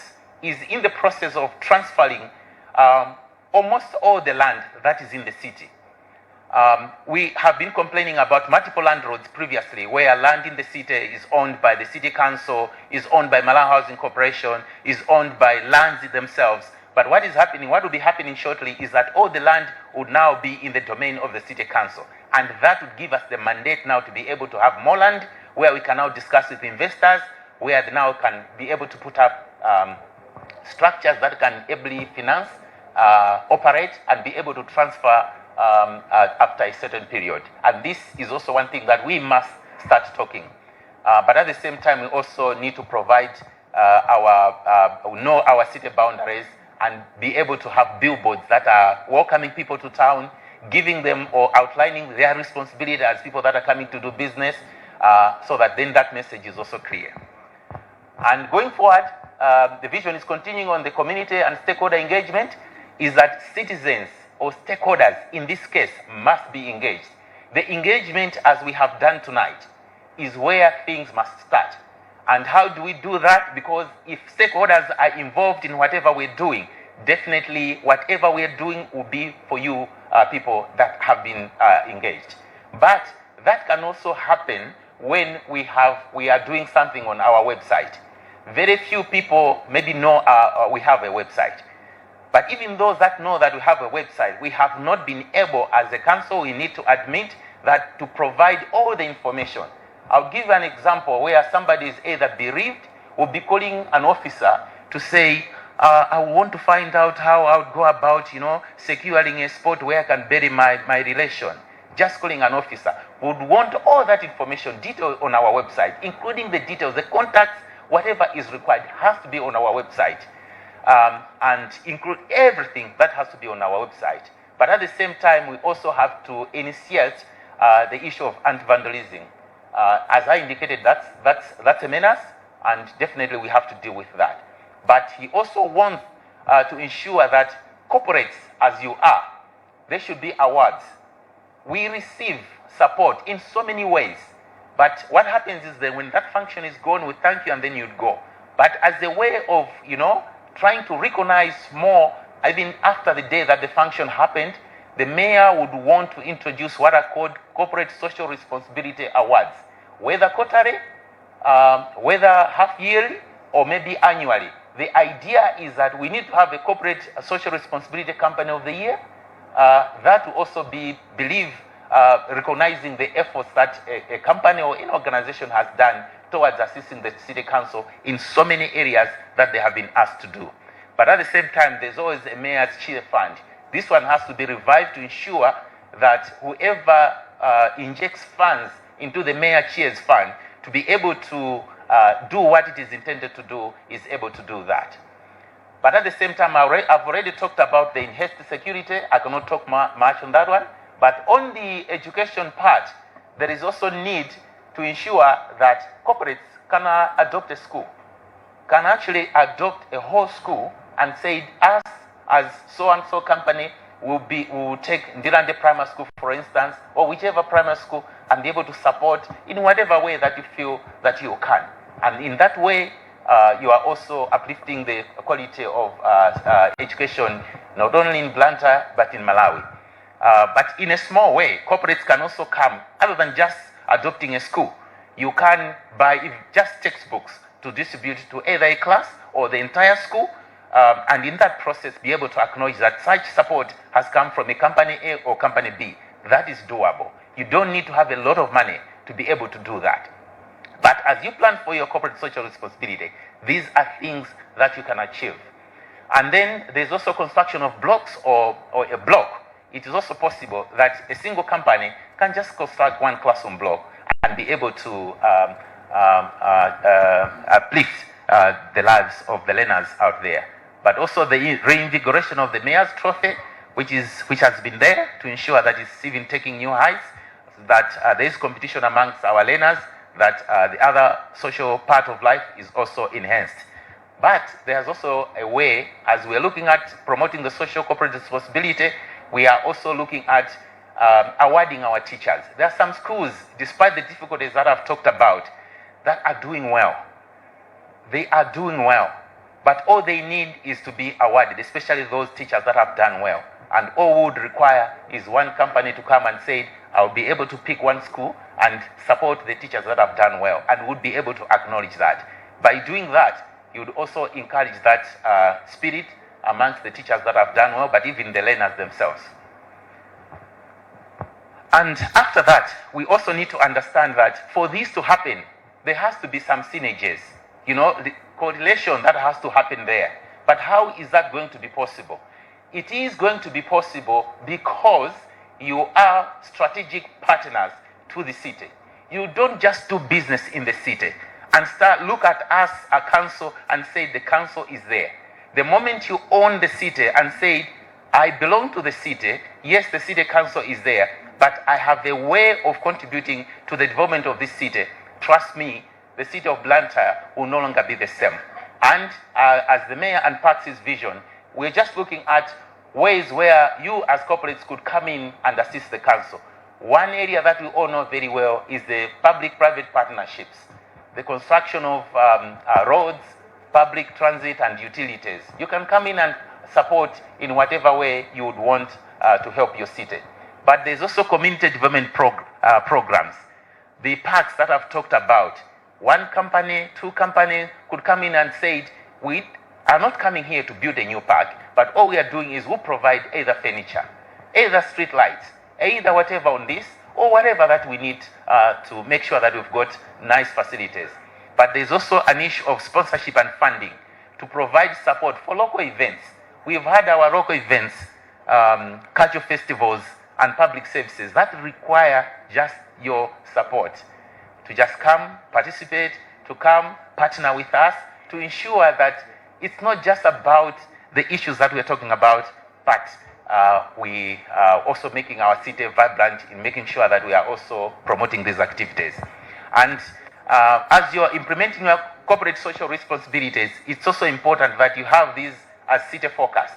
Speaker 7: of transferring almost all the land that is in the city. We have been complaining about multiple landlords previously, where land in the city is owned by the city council, is owned by Malawi Housing Corporation, is owned by lands themselves. But what is happening, what will be happening shortly, is that all the land would now be in the domain of the city council. And that would give us the mandate now to be able to have more land, where we can now discuss with investors, where they now can be able to put up structures that can ably finance, operate, and be able to transfer after a certain period. And this is also one thing that we must start talking. But at the same time, we also need to provide know our city boundaries and be able to have billboards that are welcoming people to town, giving them or outlining their responsibility as people that are coming to do business, so that then that message is also clear. And going forward, the vision is continuing on the community and stakeholder engagement, is that citizens or stakeholders in this case must be engaged. The engagement, as we have done tonight, is where things must start. And how do we do that? Because if stakeholders are involved in whatever we're doing, definitely whatever we're doing will be for you people that have been engaged. But that can also happen when we are doing something on our website. Very few people maybe know we have a website. But even those that know that we have a website, we have not been able, as a council, we need to admit that to provide all the information. I'll give an example where somebody is either bereaved or be calling an officer to say, I want to find out how I would go about, securing a spot where I can bury my relation. Just calling an officer. We would want all that information detailed on our website, including the details, the contacts, whatever is required has to be on our website. And include everything that has to be on our website. But at the same time, we also have to initiate the issue of anti-vandalism. As I indicated, that's a menace, and definitely we have to deal with that. But he also wants to ensure that corporates, as you are, there should be awards. We receive support in so many ways. But what happens is that when that function is gone, we thank you and then you'd go. But as a way of, trying to recognize more, even after the day that the function happened, the mayor would want to introduce what are called corporate social responsibility awards, whether quarterly, whether half yearly, or maybe annually. The idea is that we need to have a corporate social responsibility company of the year. That will also be, recognizing the efforts that a company or an organization has done towards assisting the city council in so many areas that they have been asked to do. But at the same time, there's always a mayor's cheer fund. This one has to be revived to ensure that whoever injects funds into the mayor cheers fund to be able to do what it is intended to do is able to do that. But at the same time, I've already talked about the enhanced security. I cannot talk much on that one. But on the education part, there is also need to ensure that corporates can adopt a school, can actually adopt a whole school and say, us as so-and-so company will take Ndirande Primary School, for instance, or whichever primary school, and be able to support in whatever way that you feel that you can. And in that way, you are also uplifting the quality of education, not only in Blantyre, but in Malawi. But in a small way, corporates can also come, other than just adopting a school. You can buy just textbooks to distribute to either a class or the entire school, and in that process be able to acknowledge that such support has come from a company A or company B. That is doable. You don't need to have a lot of money to be able to do that. But as you plan for your corporate social responsibility, these are things that you can achieve. And then there's also construction of blocks or a block. It is also possible that a single company can just construct one classroom block and be able to uplift the lives of the learners out there. But also the reinvigoration of the mayor's trophy, which has been there to ensure that it's even taking new heights, that there is competition amongst our learners, that the other social part of life is also enhanced. But there's also a way, as we're looking at promoting the social corporate responsibility, we are also looking at awarding our teachers. There are some schools, despite the difficulties that I've talked about, that are doing well. They are doing well. But all they need is to be awarded, especially those teachers that have done well. And all we would require is one company to come and say, I'll be able to pick one school and support the teachers that have done well, and would be able to acknowledge that. By doing that, you would also encourage that spirit amongst the teachers that have done well, but even the learners themselves. And after that, we also need to understand that for this to happen, there has to be some synergies, the correlation that has to happen there. But how is that going to be possible? It is going to be possible because you are strategic partners to the city. You don't just do business in the city and look at us, a council, and say the council is there. The moment you own the city and say, I belong to the city, yes, the city council is there, but I have a way of contributing to the development of this city. Trust me, the city of Blantyre will no longer be the same. And as the mayor unpacks his vision, we're just looking at ways where you as corporates could come in and assist the council. One area that we all know very well is the public-private partnerships, the construction of roads, public transit and utilities. You can come in and support in whatever way you would want to help your city. But there's also community development programs. The parks that I've talked about. One company, two companies could come in and say, we are not coming here to build a new park, but all we are doing is we'll provide either furniture, either street lights, either whatever on this, or whatever that we need to make sure that we've got nice facilities. But there's also an issue of sponsorship and funding to provide support for local events. We've had our local events, cultural festivals, and public services that require just your support. To just come, participate, to come, partner with us, to ensure that it's not just about the issues that we're talking about, but we are also making our city vibrant in making sure that we are also promoting these activities. And as you're implementing your corporate social responsibilities, it's also important that you have these as city focused.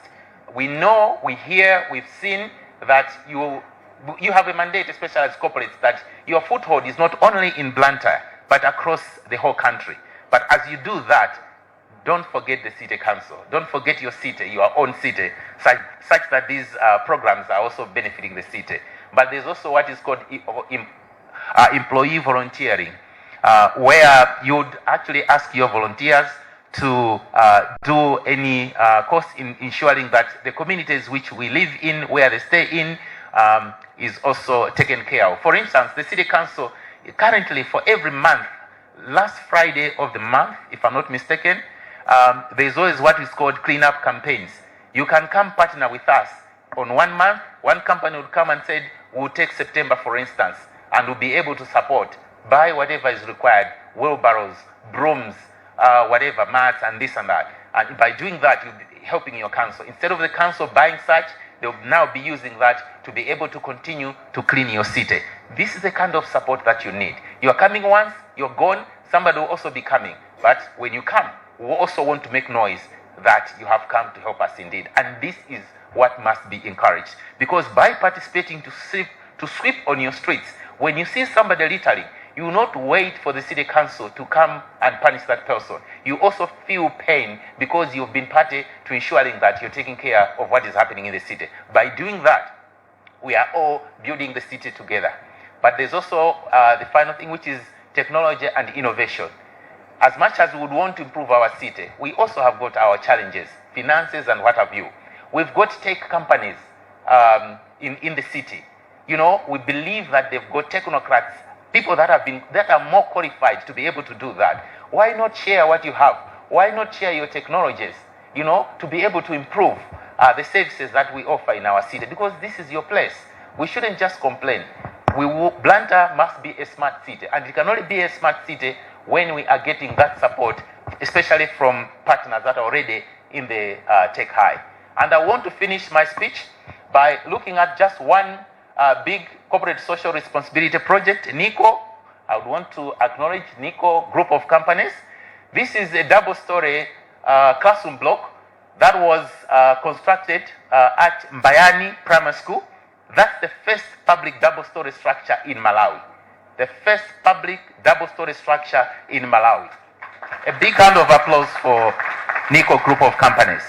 Speaker 7: We know, we hear, we've seen that you have a mandate, especially as corporates, that your foothold is not only in Blantyre, but across the whole country. But as you do that, don't forget the city council. Don't forget your city, your own city, such that these programs are also benefiting the city. But there's also what is called employee volunteering, where you'd actually ask your volunteers to do any course in ensuring that the communities which we live in, where they stay in, is also taken care of. For instance, the city council currently, for every month, last Friday of the month, if I'm not mistaken, there's always what is called cleanup campaigns. You can come partner with us. On 1 month, one company would come and say, we'll take September, for instance, and we'll be able to support, buy whatever is required, wheelbarrows, brooms, whatever, mats, and this and that. And by doing that, you'll be helping your council. Instead of the council buying such, they'll now be using that to be able to continue to clean your city. This is the kind of support that you need. You're coming once, you're gone, somebody will also be coming. But when you come, we also want to make noise that you have come to help us indeed. And this is what must be encouraged. Because by participating to sweep on your streets, when you see somebody littering, you will not wait for the city council to come and punish that person. You also feel pain because you've been party to ensuring that you're taking care of what is happening in the city. By doing that, we are all building the city together. But there's also the final thing, which is technology and innovation. As much as we would want to improve our city, we also have got our challenges, finances and what have you. We've got tech companies in the city. You know, we believe that they've got technocrats, people that are more qualified to be able to do that. Why not share what you have? Why not share your technologies, you know, to be able to improve the services that we offer in our city? Because this is your place. We shouldn't just complain. Blantyre must be a smart city, and it can only be a smart city when we are getting that support, especially from partners that are already in the tech high. And I want to finish my speech by looking at just one big corporate social responsibility project, NICO. I would want to acknowledge NICO group of companies. This is a double-story classroom block that was constructed at Mbayani Primary School. That's the first public double-story structure in Malawi. The first public double-story structure in Malawi. A big round of applause for NICO group of companies.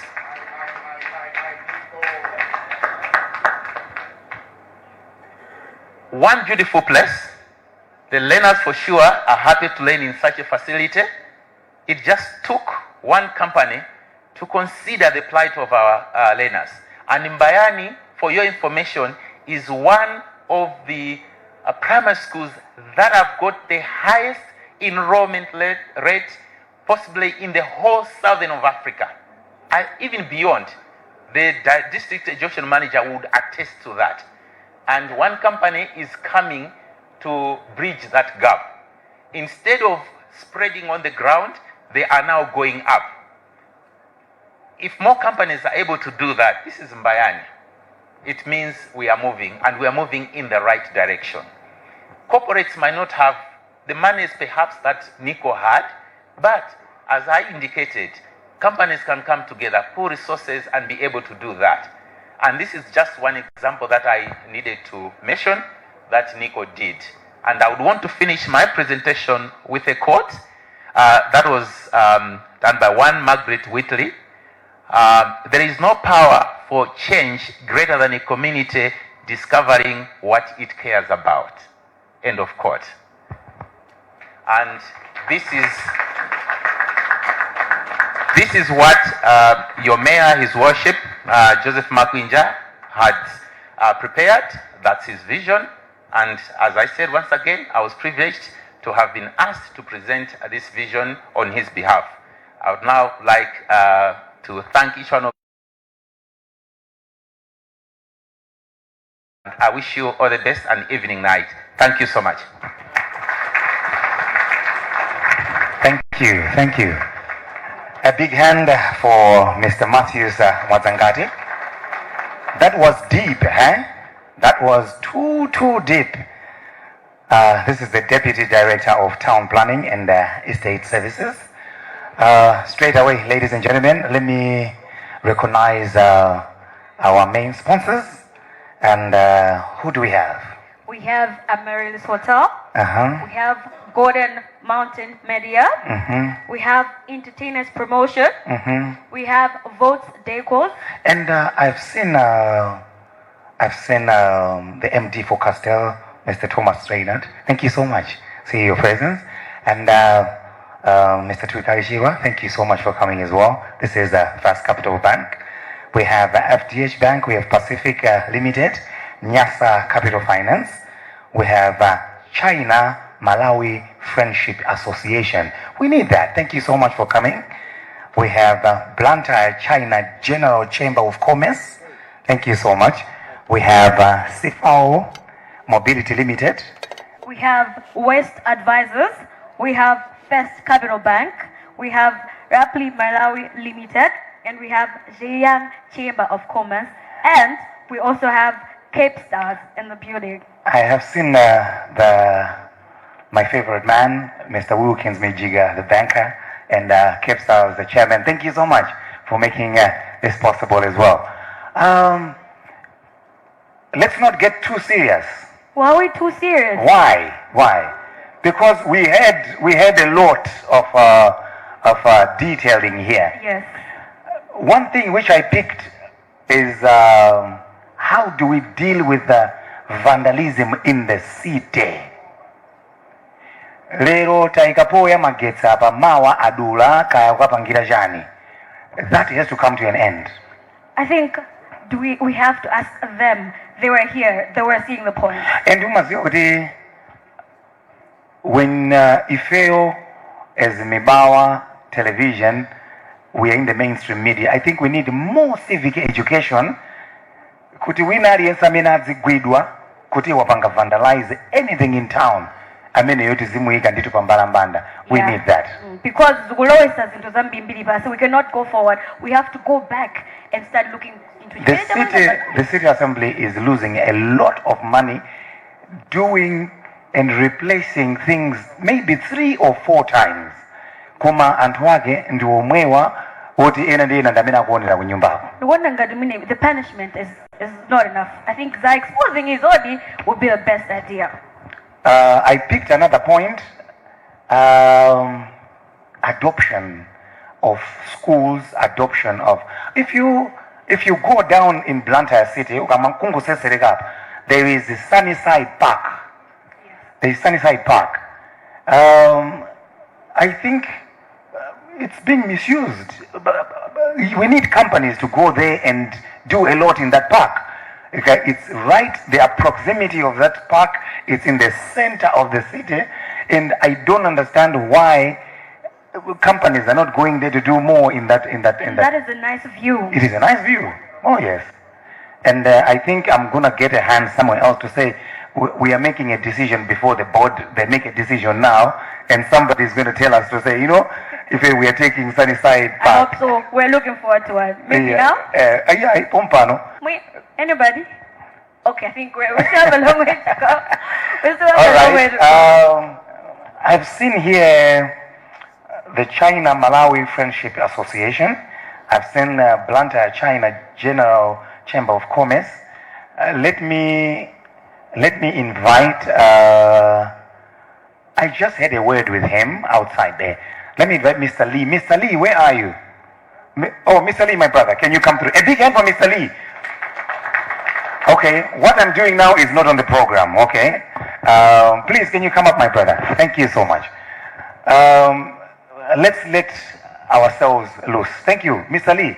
Speaker 7: One beautiful place. The learners for sure are happy to learn in such a facility. It just took one company to consider the plight of our learners. And Mbayani, for your information, is one of the primary schools that have got the highest enrollment rate possibly in the whole southern of Africa. And even beyond, the district education manager would attest to that. And one company is coming to bridge that gap. Instead of spreading on the ground, they are now going up. If more companies are able to do that, this is Mbayani. It means we are moving, and we are moving in the right direction. Corporates might not have the monies perhaps that NICO had, but as I indicated, companies can come together, pool resources, and be able to do that. And this is just one example that I needed to mention that NICO did. And I would want to finish my presentation with a quote that was done by one Margaret Whitley. There is no power for change greater than a community discovering what it cares about. End of quote. And this is what your mayor, his worship, Joseph Makwinja, had prepared. That's his vision. And as I said once again, I was privileged to have been asked to present this vision on his behalf. I would now like to thank each one of you. I wish you all the best and evening night. Thank you so much.
Speaker 2: Thank you, thank you. A big hand for Mr. Matthews Mwazangati. That was deep, eh? That was too deep. This is the Deputy Director of Town Planning and Estate Services. Straight away, ladies and gentlemen, let me recognize our main sponsors. And who do we have?
Speaker 3: We have Amaryllis Hotel.
Speaker 2: Uh-huh.
Speaker 3: We have Golden Mountain Media.
Speaker 2: Mm-hmm.
Speaker 3: We have Entertainers Promotion.
Speaker 2: Mm-hmm.
Speaker 3: We have Votes Decos.
Speaker 2: And I've seen the MD for Castell, Mr. Thomas Reynard. Thank you so much. See your presence. And Mr. Twikaishiwa, thank you so much for coming as well. This is First Capital Bank. We have FDH Bank. We have Pacific Limited, Nyasa Capital Finance. We have China Malawi Friendship Association. We need that. Thank you so much for coming. We have Blantyre China General Chamber of Commerce. Thank you so much. We have CFAO Mobility Limited.
Speaker 3: We have West Advisors. We have First Capital Bank. We have Rapli Malawi Limited. And we have Zhejiang Chamber of Commerce. And we also have Cape Stars in the building.
Speaker 2: I have seen my favorite man, Mr. Wilkins Mejiga, the banker, and Cape Stars, the chairman. Thank you so much for making this possible as well. Let's not get too serious.
Speaker 3: Why are we too serious?
Speaker 2: Why? Why? Because we had a lot of detailing here.
Speaker 3: Yes.
Speaker 2: One thing which I picked is how do we deal with the vandalism in the city? Lero taikapoya magetsa apa mawa adula kaya ukapangira jani. That has to come to an end.
Speaker 3: I think we have to ask them. They were here. They were seeing the point.
Speaker 2: And you must know when Ifeo as Mibawa television, we are in the mainstream media. I think we need more civic education. Kuti winari esamina zigwidwa, kuti wapanga vandalize anything in town. Amene yoti zimu ika nditu pambala mbanda. We need that.
Speaker 3: Because so we cannot go forward. We have to go back and start looking into
Speaker 2: the city assembly is losing a lot of money doing and replacing things maybe 3 or 4 times. Kuma antwage ndiwo mwewa oti ena ndi ena ndamena kuonera kunyumbako.
Speaker 3: The punishment is not enough. I think exposing his body would be the best idea.
Speaker 2: I picked another point. Adoption of schools, adoption of if you go down in Blantyre City, there is the Sunnyside Park. There is Sunnyside Park. I think it's being misused. We need companies to go there and do a lot in that park. Okay, it's right, the proximity of that park, it's in the center of the city, and I don't understand why companies are not going there to do more in that.
Speaker 3: That is a nice view.
Speaker 2: It is a nice view. Oh yes. And I think I'm gonna get a hand somewhere else to say we are making a decision before the board. They make a decision now, and somebody is going to tell us to say, if we are taking Sunnyside Park.
Speaker 3: I hope so. We're looking forward to it. Maybe now. Wait, anybody? Okay, I think we still have a long way to go. We still have a long way to go.
Speaker 2: I've seen here the China Malawi Friendship Association. I've seen Blantyre China General Chamber of Commerce. Let me invite. I just had a word with him outside there. Let me invite Mr. Lee. Mr. Lee, where are you? Oh, Mr. Lee, my brother, can you come through? A big hand for Mr. Lee. Okay, what I'm doing now is not on the program, okay? Please, can you come up, my brother? Thank you so much. Let's let ourselves loose. Thank you, Mr. Lee.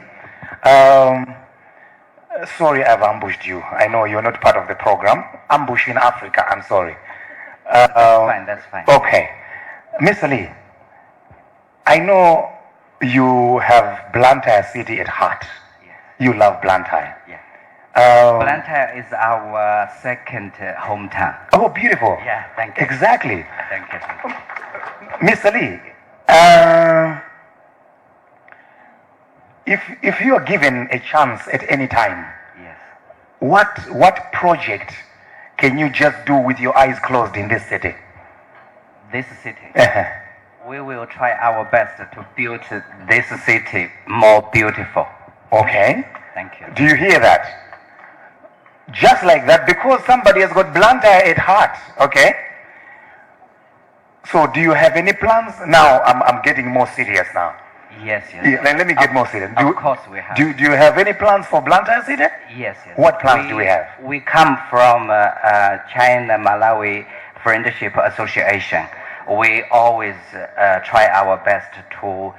Speaker 2: Sorry I've ambushed you. I know you're not part of the program. Ambush in Africa, I'm sorry.
Speaker 8: That's fine.
Speaker 2: Okay. Mr. Lee, I know you have Blantyre City at heart.
Speaker 8: Yes.
Speaker 2: You love Blantyre.
Speaker 8: Yeah. Blantyre is our second hometown.
Speaker 2: Oh, beautiful.
Speaker 8: Yeah, thank you.
Speaker 2: Exactly.
Speaker 8: Thank you.
Speaker 2: Mr. Lee, if you are given a chance at any time,
Speaker 8: yes,
Speaker 2: what project can you just do with your eyes closed in this city?
Speaker 8: This city? We will try our best to build this city more beautiful.
Speaker 2: Okay.
Speaker 8: Thank you.
Speaker 2: Do you hear that? Just like that, because somebody has got Blantyre at heart, okay? So do you have any plans? Now, I'm getting more serious now.
Speaker 8: Yes, yes.
Speaker 2: Yeah, let me get more serious.
Speaker 8: Of course we have.
Speaker 2: Do you have any plans for Blantyre City?
Speaker 8: Yes, yes.
Speaker 2: What plans do we have?
Speaker 8: We come from China-Malawi Friendship Association. We always try our best to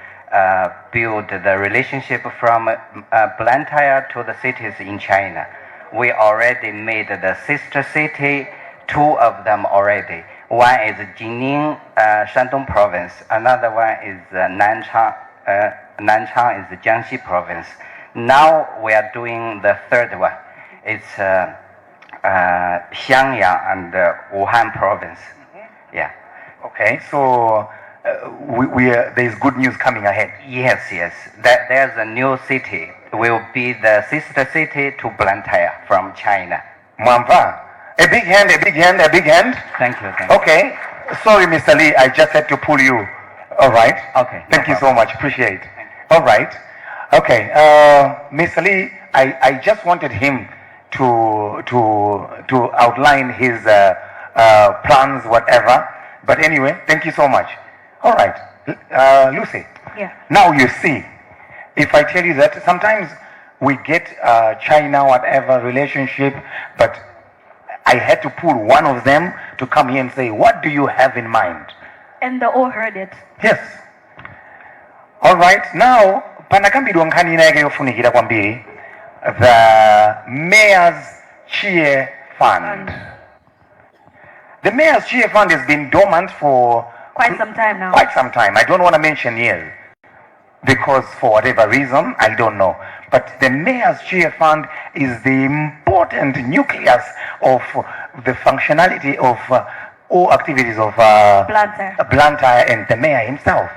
Speaker 8: build the relationship from Blantyre to the cities in China. We already made the sister city, 2 of them already. One is Jining, Shandong province. Another one is Nanchang. Nanchang is the Jiangxi province. Now we are doing the 3rd one. It's Xiangyang and Wuhan province. Yeah.
Speaker 2: Okay, so there's good news coming ahead.
Speaker 8: Yes, yes. There's a new city. Will be the sister city to Blantyre from China.
Speaker 2: Mwamba, a big hand, a big hand, a big hand.
Speaker 8: Thank you. Thank you.
Speaker 2: Okay, sorry, Mr. Lee, I just had to pull you. All right.
Speaker 8: Okay.
Speaker 2: Thank you so much. Appreciate. All right. Okay, Mr. Lee, I just wanted him to outline his plans, whatever. But anyway, thank you so much. All right, Lucy.
Speaker 3: Yeah.
Speaker 2: Now you see, if I tell you that sometimes we get China whatever relationship, but I had to pull one of them to come here and say, what do you have in mind?
Speaker 3: And they all heard it.
Speaker 2: Yes. All right. Now, panakambidwa nkhani inayake yofunikira kwambiri, the Mayor's Cheer Fund. The Mayor's Cheer Fund has been dormant for
Speaker 3: Quite some time now.
Speaker 2: Quite some time. I don't want to mention years because for whatever reason, I don't know. But the Mayor's Cheer Fund is the important nucleus of the functionality of all activities of Blantyre and the mayor himself.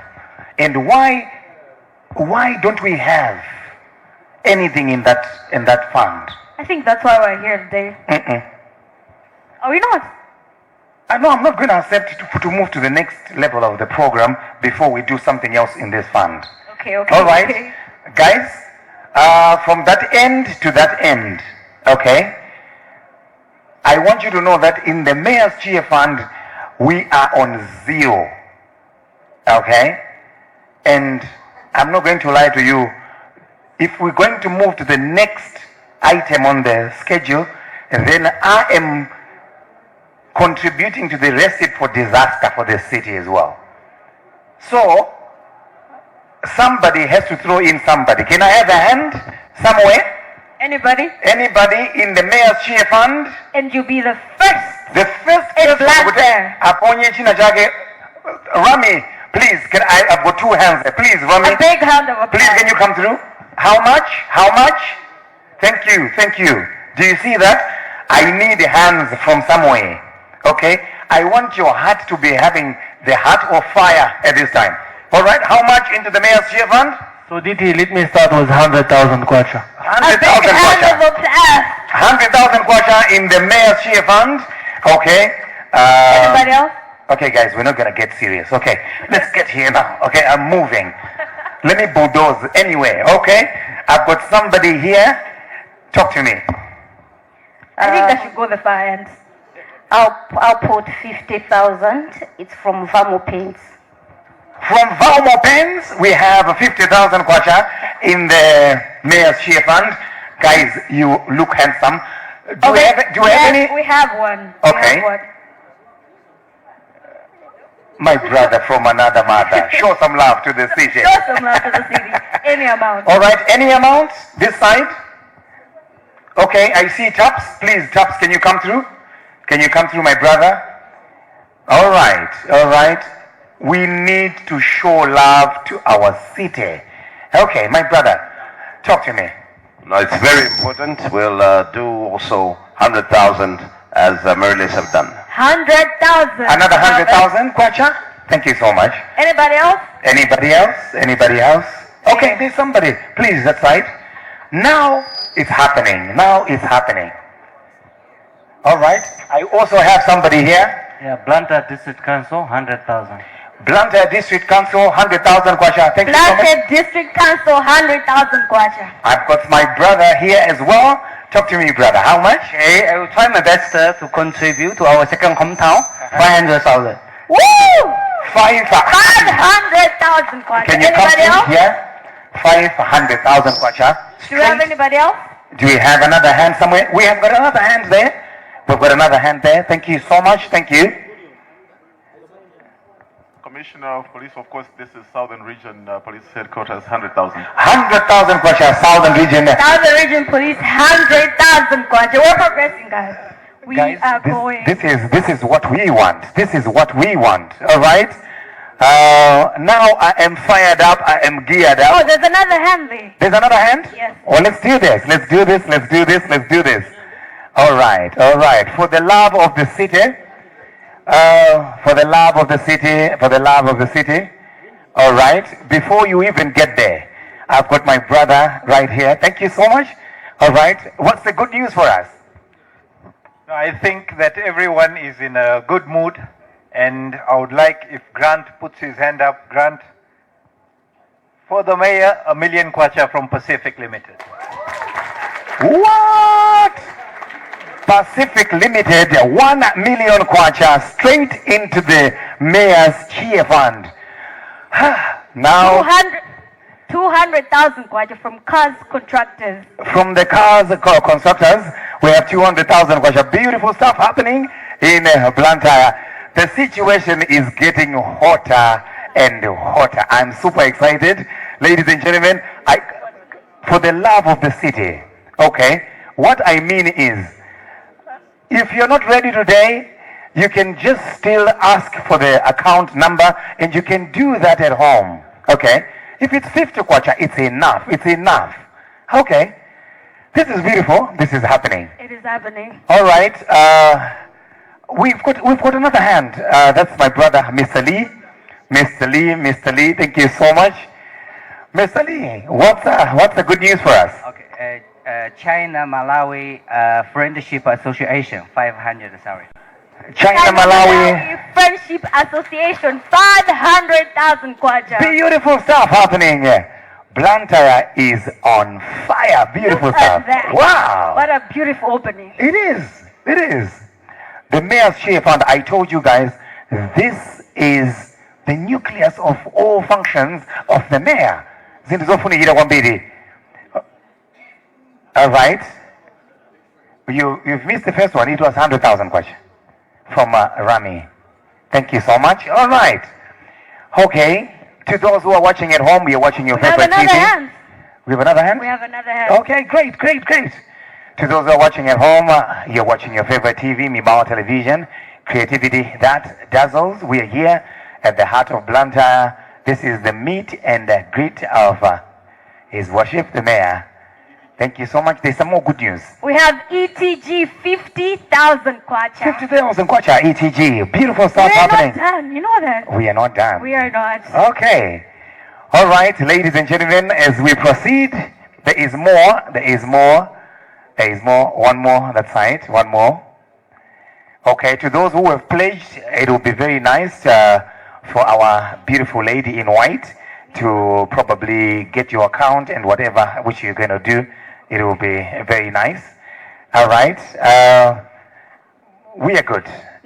Speaker 2: And why don't we have anything in that fund?
Speaker 3: I think that's why we're here today. Are we not?
Speaker 2: No, I'm not going to accept to move to the next level of the program before we do something else in this fund.
Speaker 3: Okay.
Speaker 2: All right, okay. Guys, from that end to that end, okay? I want you to know that in the Mayor's Cheer Fund, we are on 0, okay? And I'm not going to lie to you. If we're going to move to the next item on the schedule, then I am contributing to the recipe for disaster for the city as well. So, somebody has to throw in somebody. Can I have a hand somewhere?
Speaker 3: Anybody?
Speaker 2: Anybody in the Mayor's Cheer Fund?
Speaker 3: And you be the first.
Speaker 2: The first
Speaker 3: in Blantyre.
Speaker 2: Rami, please, I've got 2 hands there. Please, Rami.
Speaker 3: A big hand of applause.
Speaker 2: Please, can you come through? How much? How much? Thank you, thank you. Do you see that? I need hands from somewhere. Okay? I want your heart to be having the heart of fire at this time. All right? How much into the Mayor's Cheer Fund?
Speaker 5: So DT, let me start with 100,000 kwacha.
Speaker 2: 100,000 kwacha. 100,000 kwacha in the Mayor's Cheer Fund. Okay?
Speaker 3: Anybody else?
Speaker 2: Okay, guys, we're not going to get serious. Okay? Let's get here now. Okay? I'm moving. Let me bulldoze anyway. Okay? I've got somebody here. Talk to me.
Speaker 3: I think I should go the far end.
Speaker 9: I'll put 50,000. It's from Vamo Paints.
Speaker 2: From Vamo Paints, we have 50,000 kwacha in the Mayor's Cheer Fund. Guys, you look handsome. Do we have any?
Speaker 3: We have one.
Speaker 2: Okay.
Speaker 3: We have one.
Speaker 2: My brother from another mother. Show some love to the city.
Speaker 3: Show some love to the city. Any amount.
Speaker 2: All right, any amount? This side? Okay, I see Taps. Please, Taps, can you come through? Can you come through, my brother? All right, all right. We need to show love to our city. Okay, my brother, talk to me.
Speaker 10: No, it's very important. We'll do also 100,000 as Marilis have done.
Speaker 3: 100,000.
Speaker 2: Another 100,000, kwacha? Thank you so much.
Speaker 3: Anybody else?
Speaker 2: Anybody else? Anybody else? Okay, there's somebody. Please, that side. Now it's happening. Now it's happening. All right. I also have somebody here.
Speaker 11: Yeah, Blantyre District Council, 100,000.
Speaker 2: Blantyre District Council, 100,000 kwacha. Thank you so much.
Speaker 3: Blantyre District Council, 100,000 kwacha.
Speaker 2: I've got my brother here as well. Talk to me, brother. How much?
Speaker 8: Okay, I will try my best to contribute to our second hometown, 500,000.
Speaker 9: Woo! 500,000 kwacha.
Speaker 2: Can you come
Speaker 9: Anybody
Speaker 2: in
Speaker 9: else?
Speaker 2: here? 500,000 kwacha.
Speaker 9: Do you have anybody else?
Speaker 2: Do we have another hand somewhere? We have got another hand there. We've got another hand there. Thank you so much. Thank you.
Speaker 12: Commissioner of Police, of course, this is Southern Region Police Headquarters, 100,000.
Speaker 2: 100,000 kwacha, Southern Region.
Speaker 9: Southern Region Police, 100,000 kwacha. We're progressing, guys. We are going.
Speaker 2: This is what we want. This is what we want. All right. Now I am fired up. I am geared up.
Speaker 9: Oh, there's another hand there.
Speaker 2: There's another hand?
Speaker 9: Yes.
Speaker 2: Oh, let's do this. Let's do this. Let's do this. Let's do this. All right. All right. For the love of the city. For the love of the city. For the love of the city. All right. Before you even get there, I've got my brother right here. Thank you so much. All right. What's the good news for us?
Speaker 13: I think that everyone is in a good mood, and I would like if Grant puts his hand up. Grant, for the mayor, 1 million kwacha from Pacific Limited.
Speaker 2: What? Pacific Limited, 1 million kwacha straight into the mayor's cheer fund. Now
Speaker 9: 200,000 kwacha from cars contractors.
Speaker 2: from the cars constructors, we have 200,000 kwacha. Beautiful stuff happening in Blantyre. The situation is getting hotter and hotter. I'm super excited, ladies and gentlemen. For the love of the city. Okay, what I mean is, if you're not ready today, you can just still ask for the account number, and you can do that at home. Okay, if it's 50 kwacha, it's enough. It's enough. Okay, this is beautiful. This is happening.
Speaker 9: It is happening.
Speaker 2: All right. We've got another hand. That's my brother, Mr. Lee. Mr. Lee, thank you so much. Mr. Lee, what's the good news for us?
Speaker 8: Okay, China Malawi Friendship Association, 500. Sorry.
Speaker 2: China Malawi
Speaker 9: Friendship Association, 500,000 kwacha.
Speaker 2: Beautiful stuff happening. Blantyre is on fire. Beautiful
Speaker 9: Look
Speaker 2: stuff.
Speaker 9: at that.
Speaker 2: Wow.
Speaker 9: What a beautiful opening.
Speaker 2: It is. It is. The mayor's cheer fund, I told you guys, this is the nucleus of all functions of the mayor. All right. You've missed the first one. It was 100,000 kwacha from Rami. Thank you so much. All right. Okay. To those who are watching at home, we are watching your favorite TV.
Speaker 9: Hand.
Speaker 2: We have another hand?
Speaker 9: We have another hand.
Speaker 2: Okay, great. To those who are watching at home, you're watching your favorite TV, Mibawa Television. Creativity that dazzles. We are here at the heart of Blantyre. This is the meet and greet of His Worship, the Mayor. Thank you so much. There's some more good news.
Speaker 9: We have ETG, 50,000 kwacha.
Speaker 2: 50,000 kwacha, ETG. Beautiful stuff happening.
Speaker 9: We are not done. You know that?
Speaker 2: We are not done.
Speaker 9: We are not.
Speaker 2: Okay. All right, ladies and gentlemen, as we proceed, there is more. One more, that side. One more. Okay, to those who have pledged, it will be very nice for our beautiful lady in white to probably get your account and whatever which you're going to do. It will be very nice. All right. We are good.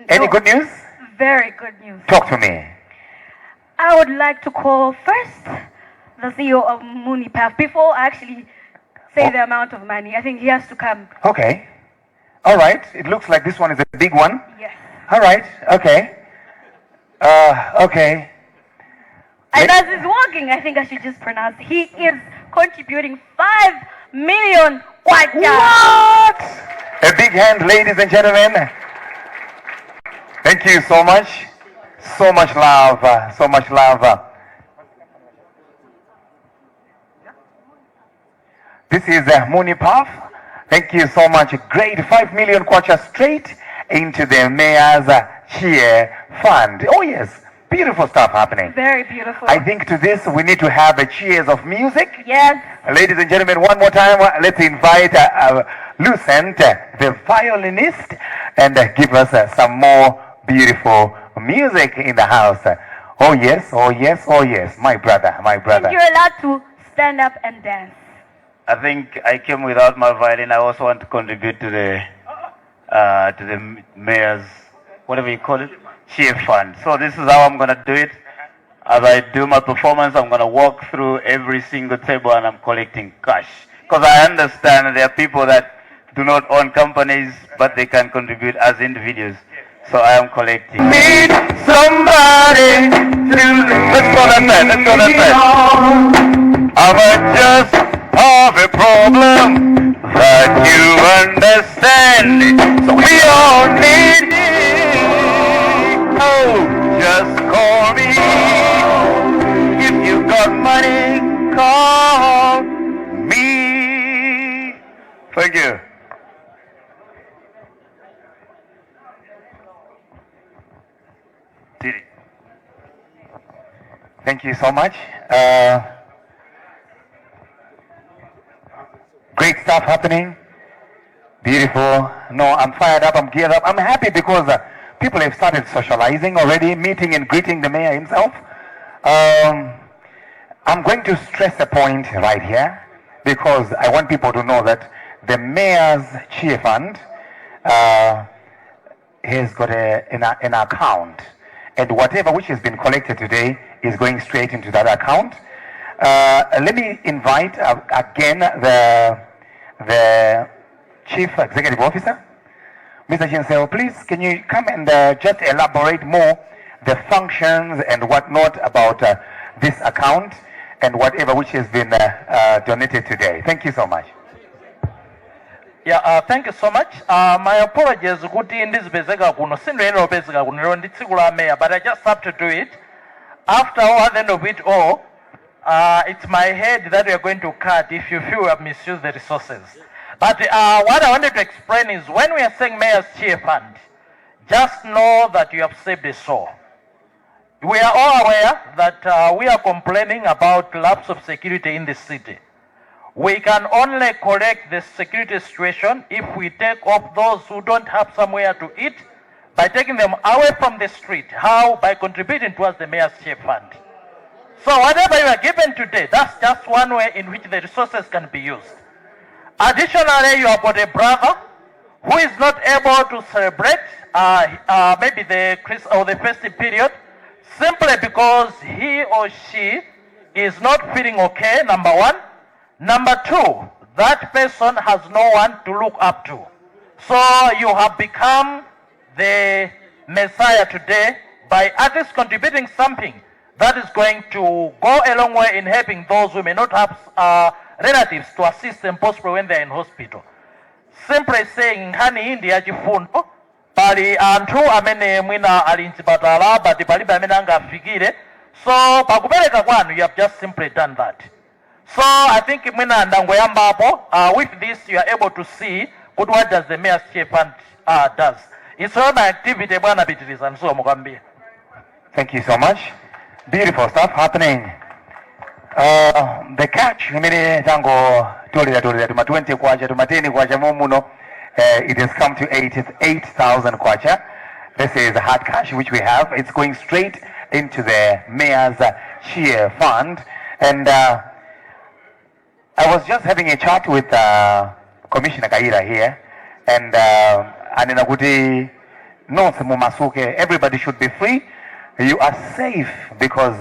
Speaker 2: Any good news?
Speaker 9: Very good news.
Speaker 2: Talk to me.
Speaker 9: I would like to call first the CEO of Munipaf before I actually say the amount of money. I think he has to come.
Speaker 2: Okay. All right. It looks like this one is a big one.
Speaker 9: Yes.
Speaker 2: All right. Okay. Okay.
Speaker 9: And as he's walking, I think I should just pronounce it. He is contributing 5 million kwacha.
Speaker 2: What? A big hand, ladies and gentlemen. Thank you so much. So much love. So much love. This is Munipaf. Thank you so much. Great 5 million kwacha straight into the mayor's cheer fund. Oh yes. Beautiful stuff happening.
Speaker 9: Very beautiful.
Speaker 2: I think to this we need to have a cheers of music.
Speaker 9: Yes.
Speaker 2: Ladies and gentlemen, one more time, let's invite Lucent, the violinist, and give us some more beautiful music in the house. Oh yes, oh yes, oh yes. My brother, my brother.
Speaker 9: And you're allowed to stand up and dance.
Speaker 11: I think I came without my violin. I also want to contribute to the mayor's, whatever you call it, cheer fund. So this is how I'm going to do it. As I do my performance, I'm going to walk through every single table and I'm collecting cash. Because I understand there are people that do not own companies, but they can contribute as individuals. So I am collecting.
Speaker 14: Need somebody to
Speaker 11: Let's go that side. Let's go that side.
Speaker 14: I might just have a problem that you understand. So we all need it. Oh, just call me. If you got money, call me.
Speaker 2: Thank you. Thank you so much. Great stuff happening. Beautiful. No, I'm fired up. I'm geared up. I'm happy because people have started socializing already, meeting and greeting the mayor himself. I'm going to stress a point right here because I want people to know that the mayor's cheer fund has got an account, and whatever which has been collected today is going straight into that account. Let me invite again the Chief Executive Officer, Mr. Jinseo. Please, can you come and just elaborate more the functions and whatnot about this account and whatever which has been donated today. Thank you so much.
Speaker 6: Yeah, thank you so much. My apologies, kuti ndizipezeka kuno sindiyenda kupezeka kuno lero ndi tsiku la mayor, but I just have to do it. After all, at the end of it all, it's my head that we are going to cut if you feel we have misused the resources. But what I wanted to explain is when we are saying Mayor's Cheer Fund, just know that you have saved a soul. We are all aware that we are complaining about lapse of security in the city. We can only correct the security situation if we take off those who don't have somewhere to eat by taking them away from the street. How? By contributing towards the Mayor's Cheer Fund. So whatever you are given today, that's just one way in which the resources can be used. Additionally, you have got a brother who is not able to celebrate maybe the Christmas or the festive period simply because he or she is not feeling okay, number one. Number two, that person has no one to look up to. So you have become the Messiah today by at least contributing something that is going to go a long way in helping those who may not have relatives to assist them possibly when they're in hospital. Simply saying, hani India chifundo, pali anthu amene mwina ali mchipatala, but palibe amene angafikire. So pakupereka kwanu, you have just simply done that. So I think mwina ndangoyambapo, with this you are able to see what does the Mayor's Cheer Fund does. It's all my activity, bwana pitiriza, so mukambia.
Speaker 2: Thank you so much. Beautiful stuff happening. The catch, tango tolera tuma 20 kwacha, tuma 10 kwacha mumuno. It has come to 8,000 kwacha. This is the hard cash which we have. It's going straight into the Mayor's Cheer Fund. And I was just having a chat with Commissioner Kaira here, and Aninaguti knows Mumasuke, everybody should be free. You are safe because,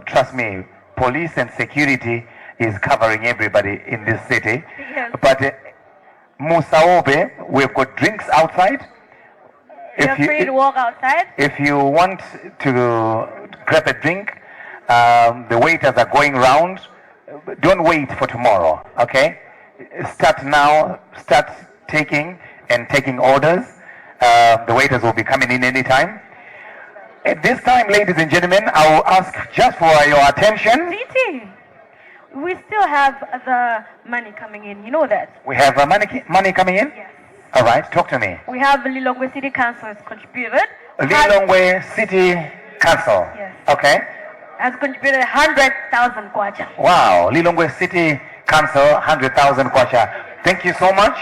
Speaker 2: trust me, police and security is covering everybody in this city.
Speaker 9: Yes.
Speaker 2: But Musaobe, we've got drinks outside.
Speaker 9: You're free to walk outside.
Speaker 2: If you want to grab a drink, the waiters are going round. Don't wait for tomorrow, okay? Start now, start taking orders. The waiters will be coming in anytime. At this time, ladies and gentlemen, I will ask just for your attention.
Speaker 9: CT, we still have the money coming in, you know that?
Speaker 2: We have money coming in?
Speaker 9: Yes.
Speaker 2: All right, talk to me.
Speaker 9: We have Lilongwe City Council has contributed.
Speaker 2: Lilongwe City Council.
Speaker 9: Yes.
Speaker 2: Okay.
Speaker 9: Has contributed 100,000 kwacha.
Speaker 2: Wow, Lilongwe City Council, 100,000 kwacha. Thank you so much.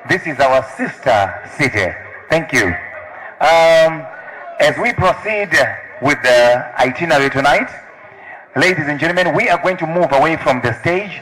Speaker 2: This is our sister city. Thank you. As we proceed with the itinerary tonight, ladies and gentlemen, we are going to move away from the stage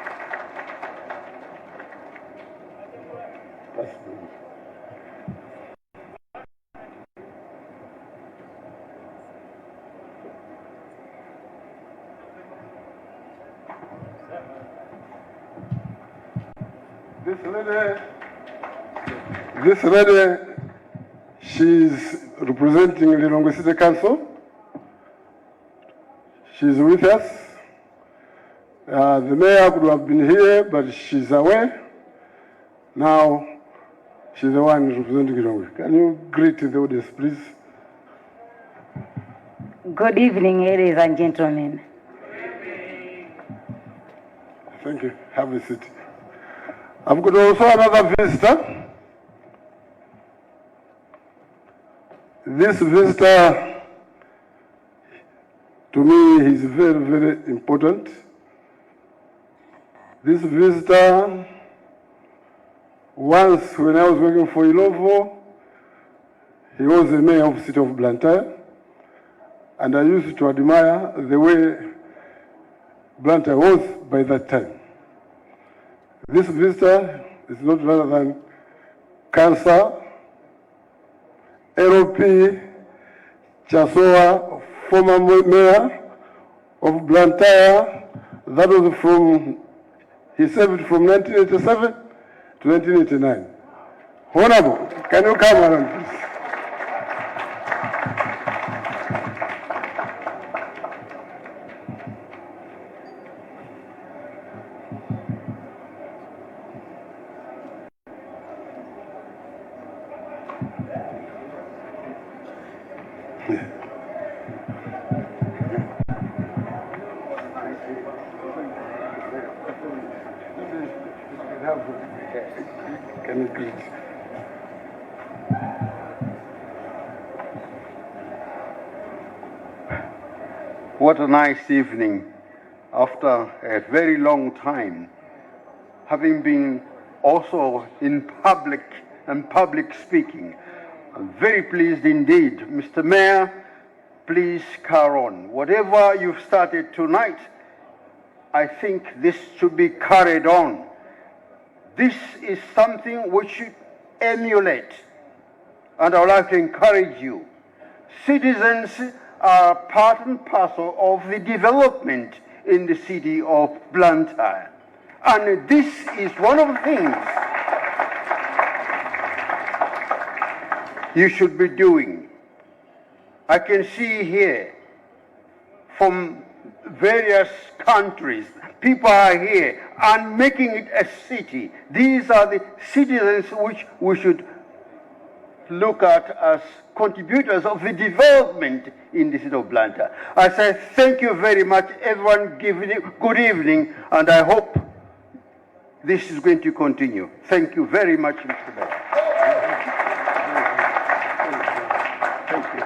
Speaker 15: This lady, she's representing Lilongwe City Council. She's with us. The mayor could have been here, but she's away. Now, she's the one representing Lilongwe. Can you greet the audience, please?
Speaker 16: Good evening, ladies and gentlemen.
Speaker 15: Thank you. Have a seat. I've got also another visitor. This visitor, to me, is very, very important. This visitor, once when I was working for Ilovo, he was the mayor of the city of Blantyre, and I used to admire the way Blantyre was by that time. This visitor is not other than Cancer, LP Chasoa, former mayor of Blantyre. That was from, he served from 1987 to 1989. Honorable, can you come around, please? Can you please?
Speaker 17: What a nice evening after a very long time, having been also in public and public speaking. I'm very pleased indeed. Mr. Mayor, please carry on. Whatever you've started tonight, I think this should be carried on. This is something which should emulate, and I would like to encourage you. Citizens are part and parcel of the development in the city of Blantyre, and this is one of the things you should be doing. I can see here from various countries, people are here and making it a city. These are the citizens which we should look at as contributors of the development in the city of Blantyre. I say thank you very much, everyone. Good evening, and I hope this is going to continue. Thank you very much, Mr. Mayor. Thank you.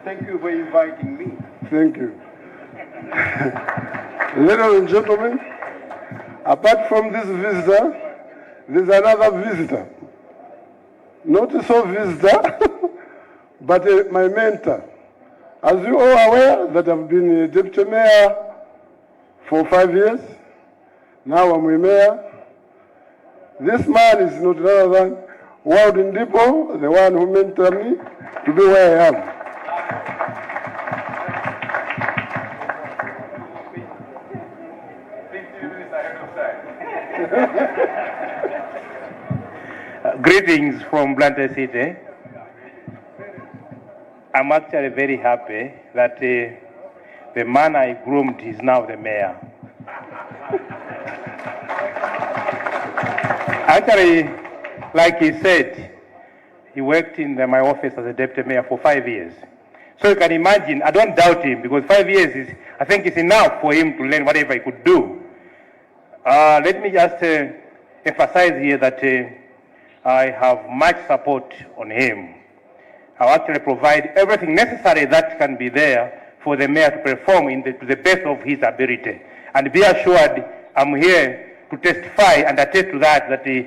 Speaker 17: Thank you for inviting me.
Speaker 15: Thank you. Ladies and gentlemen, apart from this visitor, there's another visitor. Not so visitor, but my mentor. As you all aware that I've been a deputy mayor for 5 years. Now I'm a mayor. This man is not other than Walden Depot, the one who mentored me to be where I am.
Speaker 18: Greetings from Blantyre City. I'm actually very happy that the man I groomed is now the mayor. Actually, like he said, he worked in my office as a deputy mayor for 5 years. So you can imagine, I don't doubt him, because 5 years is, I think it's enough for him to learn whatever he could do. Let me just emphasize here that I have much support on him. I'll actually provide everything necessary that can be there for the mayor to perform to the best of his ability. And be assured, I'm here to testify and attest to that the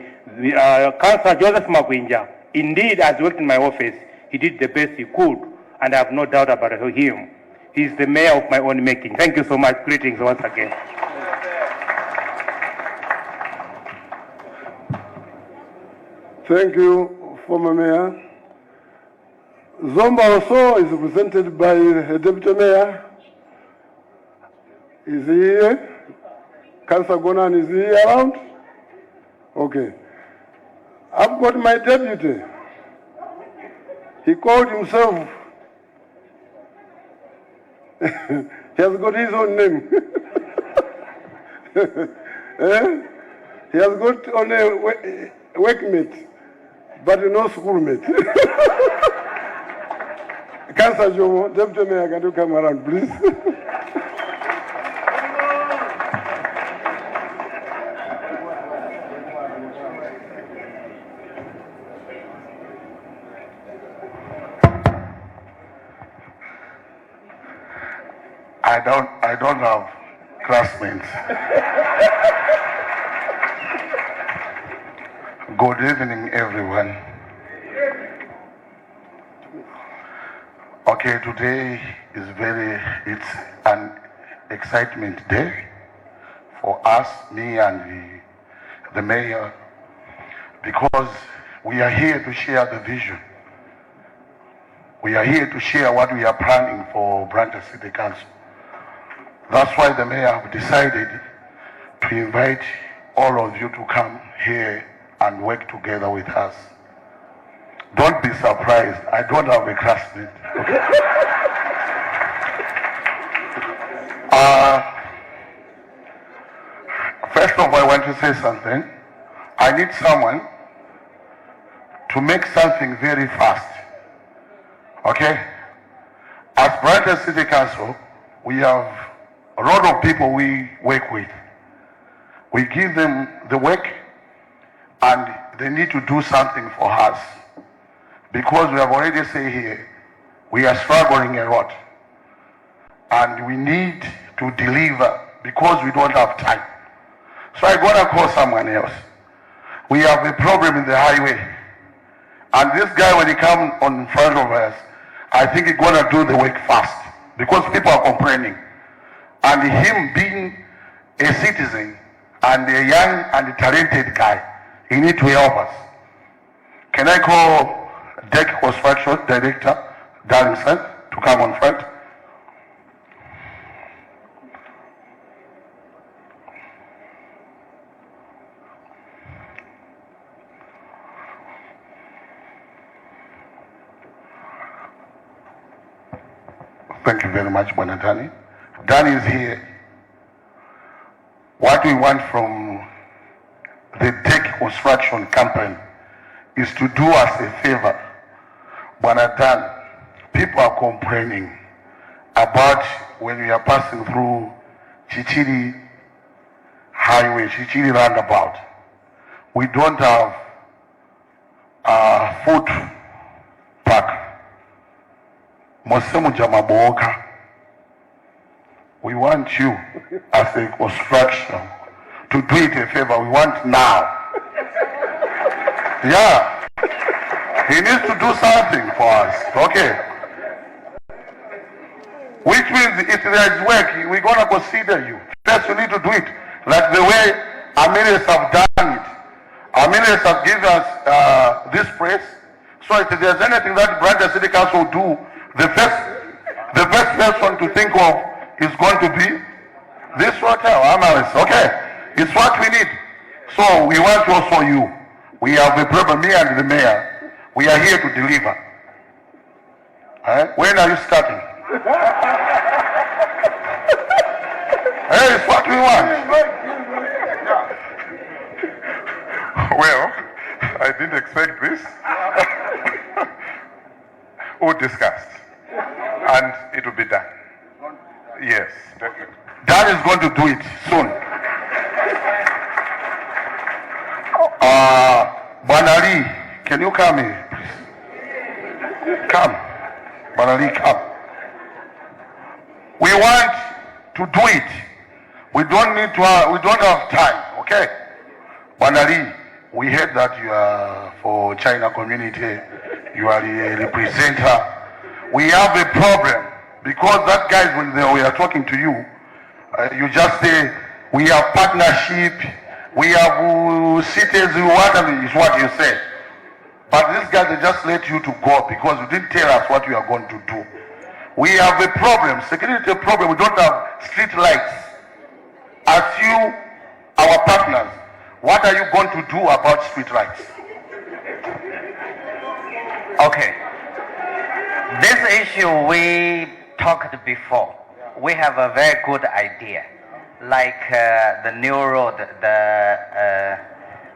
Speaker 18: Councillor Joseph Magwinja indeed has worked in my office. He did the best he could, and I have no doubt about him. He's the mayor of my own making. Thank you so much. Greetings once again.
Speaker 15: Thank you, former mayor. Zomba also is represented by the deputy mayor. Is he here? Councillor Gonan, is he around? Okay. I've got my deputy. He called himself. He has got his own name. Eh? He has got only workmate, but no schoolmate. Councillor Jomo, Deputy Mayor, can you come around, please?
Speaker 17: I don't have classmates. Good evening, everyone. Okay, today is it's an excitement day for us, me and the mayor, because we are here to share the vision. We are here to share what we are planning for Blantyre City Council. That's why the mayor have decided to invite all of you to come here and work together with us. Don't be surprised, I don't have a classmate. First of all, I want to say something. I need someone to make something very fast. Okay? As Blantyre City Council, we have a lot of people we work with. We give them the work and they need to do something for us. Because we have already said here, we are struggling a lot. And we need to deliver because we don't have time. So I'm gonna call someone else. We have a problem in the highway. And this guy, when he comes in front of us, I think he's gonna do the work fast. Because people are complaining. And him being a citizen and a young and talented guy, he needs to help us. Can I call Deck Construction Director, Darlington, to come on front? Thank you very much, Bwana Danny. Danny is here. What we want from the Deck Construction Company is to do us a favor. Bwana Dan, people are complaining about when we are passing through Chichiri Highway, Chichiri Roundabout. We don't have a foot park. Mosemu Jamaboka. We want you as a construction to do it a favor. We want now. Yeah. He needs to do something for us. Okay. Which means if there is work, we're going to consider you. First, you need to do it like the way Amelius have done it. Amelius have given us this place. So if there's anything that Blantyre City Council will do, the first person to think of is going to be this hotel, Amelius. Okay. It's what we need. So we want also you. We have a problem, me and the mayor. We are here to deliver. When are you starting? Hey, it's what we want.
Speaker 12: Well, I didn't expect this. We'll discuss. And it will be done. Yes, definitely.
Speaker 17: Dan is going to do it soon. Banali, can you come here, please? Come. Banali, come. We want to do it. We don't have time, okay? Banali, we heard that you are for China community. You are a representative. We have a problem because that guys, when we are talking to you, you just say, we have partnership, we have cities, whatever is what you say. But these guys, they just let you to go because you didn't tell us what you are going to do. We have a problem, security problem. We don't have street lights. As you
Speaker 12: our partners, what are you going to do about street rights?
Speaker 8: Okay. This issue we talked before. We have a very good idea, like the new road,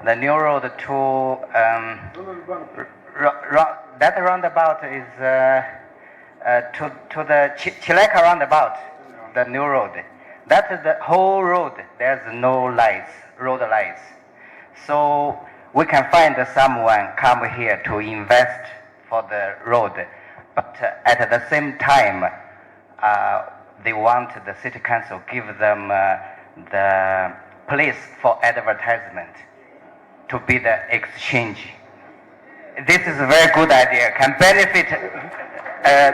Speaker 8: the new road to that roundabout is to the Chileka roundabout, the new road. That is the whole road. There's no lights, road lights. So we can find someone come here to invest for the road, but at the same time, they want the city council give them the place for advertisement to be the exchange. This is a very good idea. Can benefit,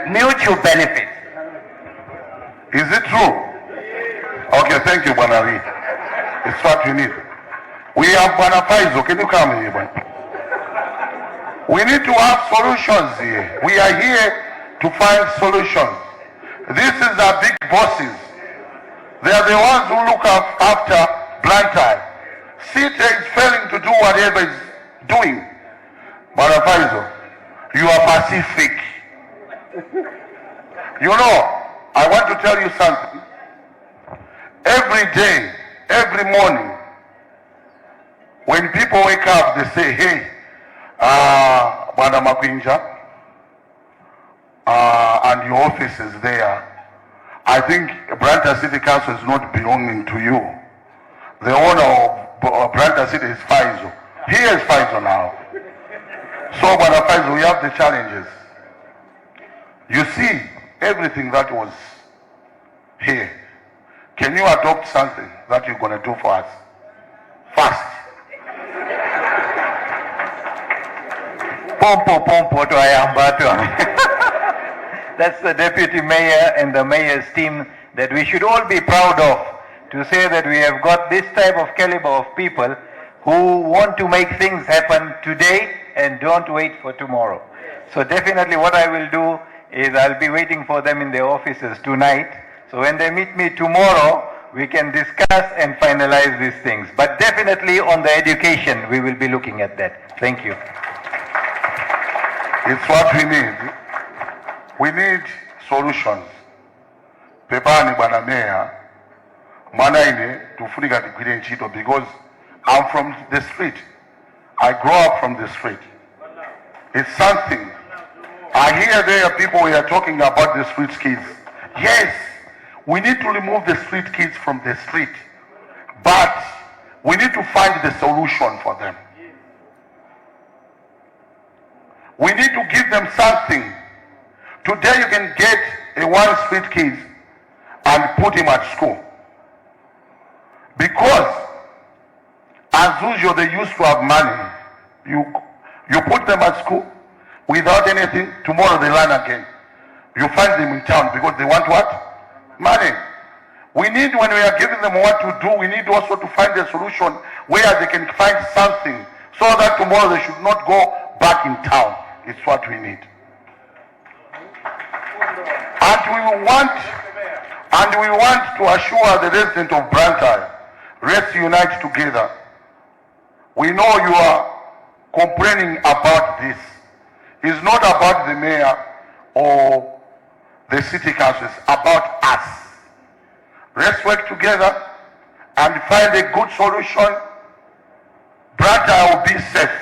Speaker 8: mutual benefit.
Speaker 12: Is it true? Okay, thank you, Banari. It's what we need. We have Banafaizo. Can you come here, Ban? We need to have solutions here. We are here to find solutions. This is our big bosses. They are the ones who look after Blantyre. City is failing to do whatever it's doing. Banafaizo, you are Pacific. You know, I want to tell you something. Every day, every morning, when people wake up, they say, hey, Bwana Makwinja, and your office is there. I think Blantyre City Council is not belonging to you. The owner of Blantyre City is Faizo. He is Faizo now. So, Bwana Faizo, we have the challenges. You see, everything that was here, can you adopt something that you're going to do for us? Fast.
Speaker 13: Pompo to Ayambato. That's the deputy mayor and the mayor's team that we should all be proud of, to say that we have got this type of caliber of people who want to make things happen today and don't wait for tomorrow. So definitely what I will do is I'll be waiting for them in their offices tonight. So when they meet me tomorrow, we can discuss and finalize these things. But definitely on the education, we will be looking at that. Thank you.
Speaker 12: It's what we need. We need solutions. Pepani Bwana Mayor, Manaine tufurika tigwire ntchito, because I'm from the street. I grew up from the street. It's something. I hear there are people who are talking about the street kids. Yes, we need to remove the street kids from the street, but we need to find the solution for them. We need to give them something. Today you can get a one street kid and put him at school. Because as usual they used to have money. You put them at school without anything, tomorrow they learn again. You find them in town because they want what? Money. We need, when we are giving them what to do, we need also to find a solution where they can find something so that tomorrow they should not go back in town. It's what we need. And we want to assure the residents of Blantyre, let's unite together. We know you are complaining about this. It's not about the mayor or the city council, it's about us. Let's work together and find a good solution. Blantyre will be safe.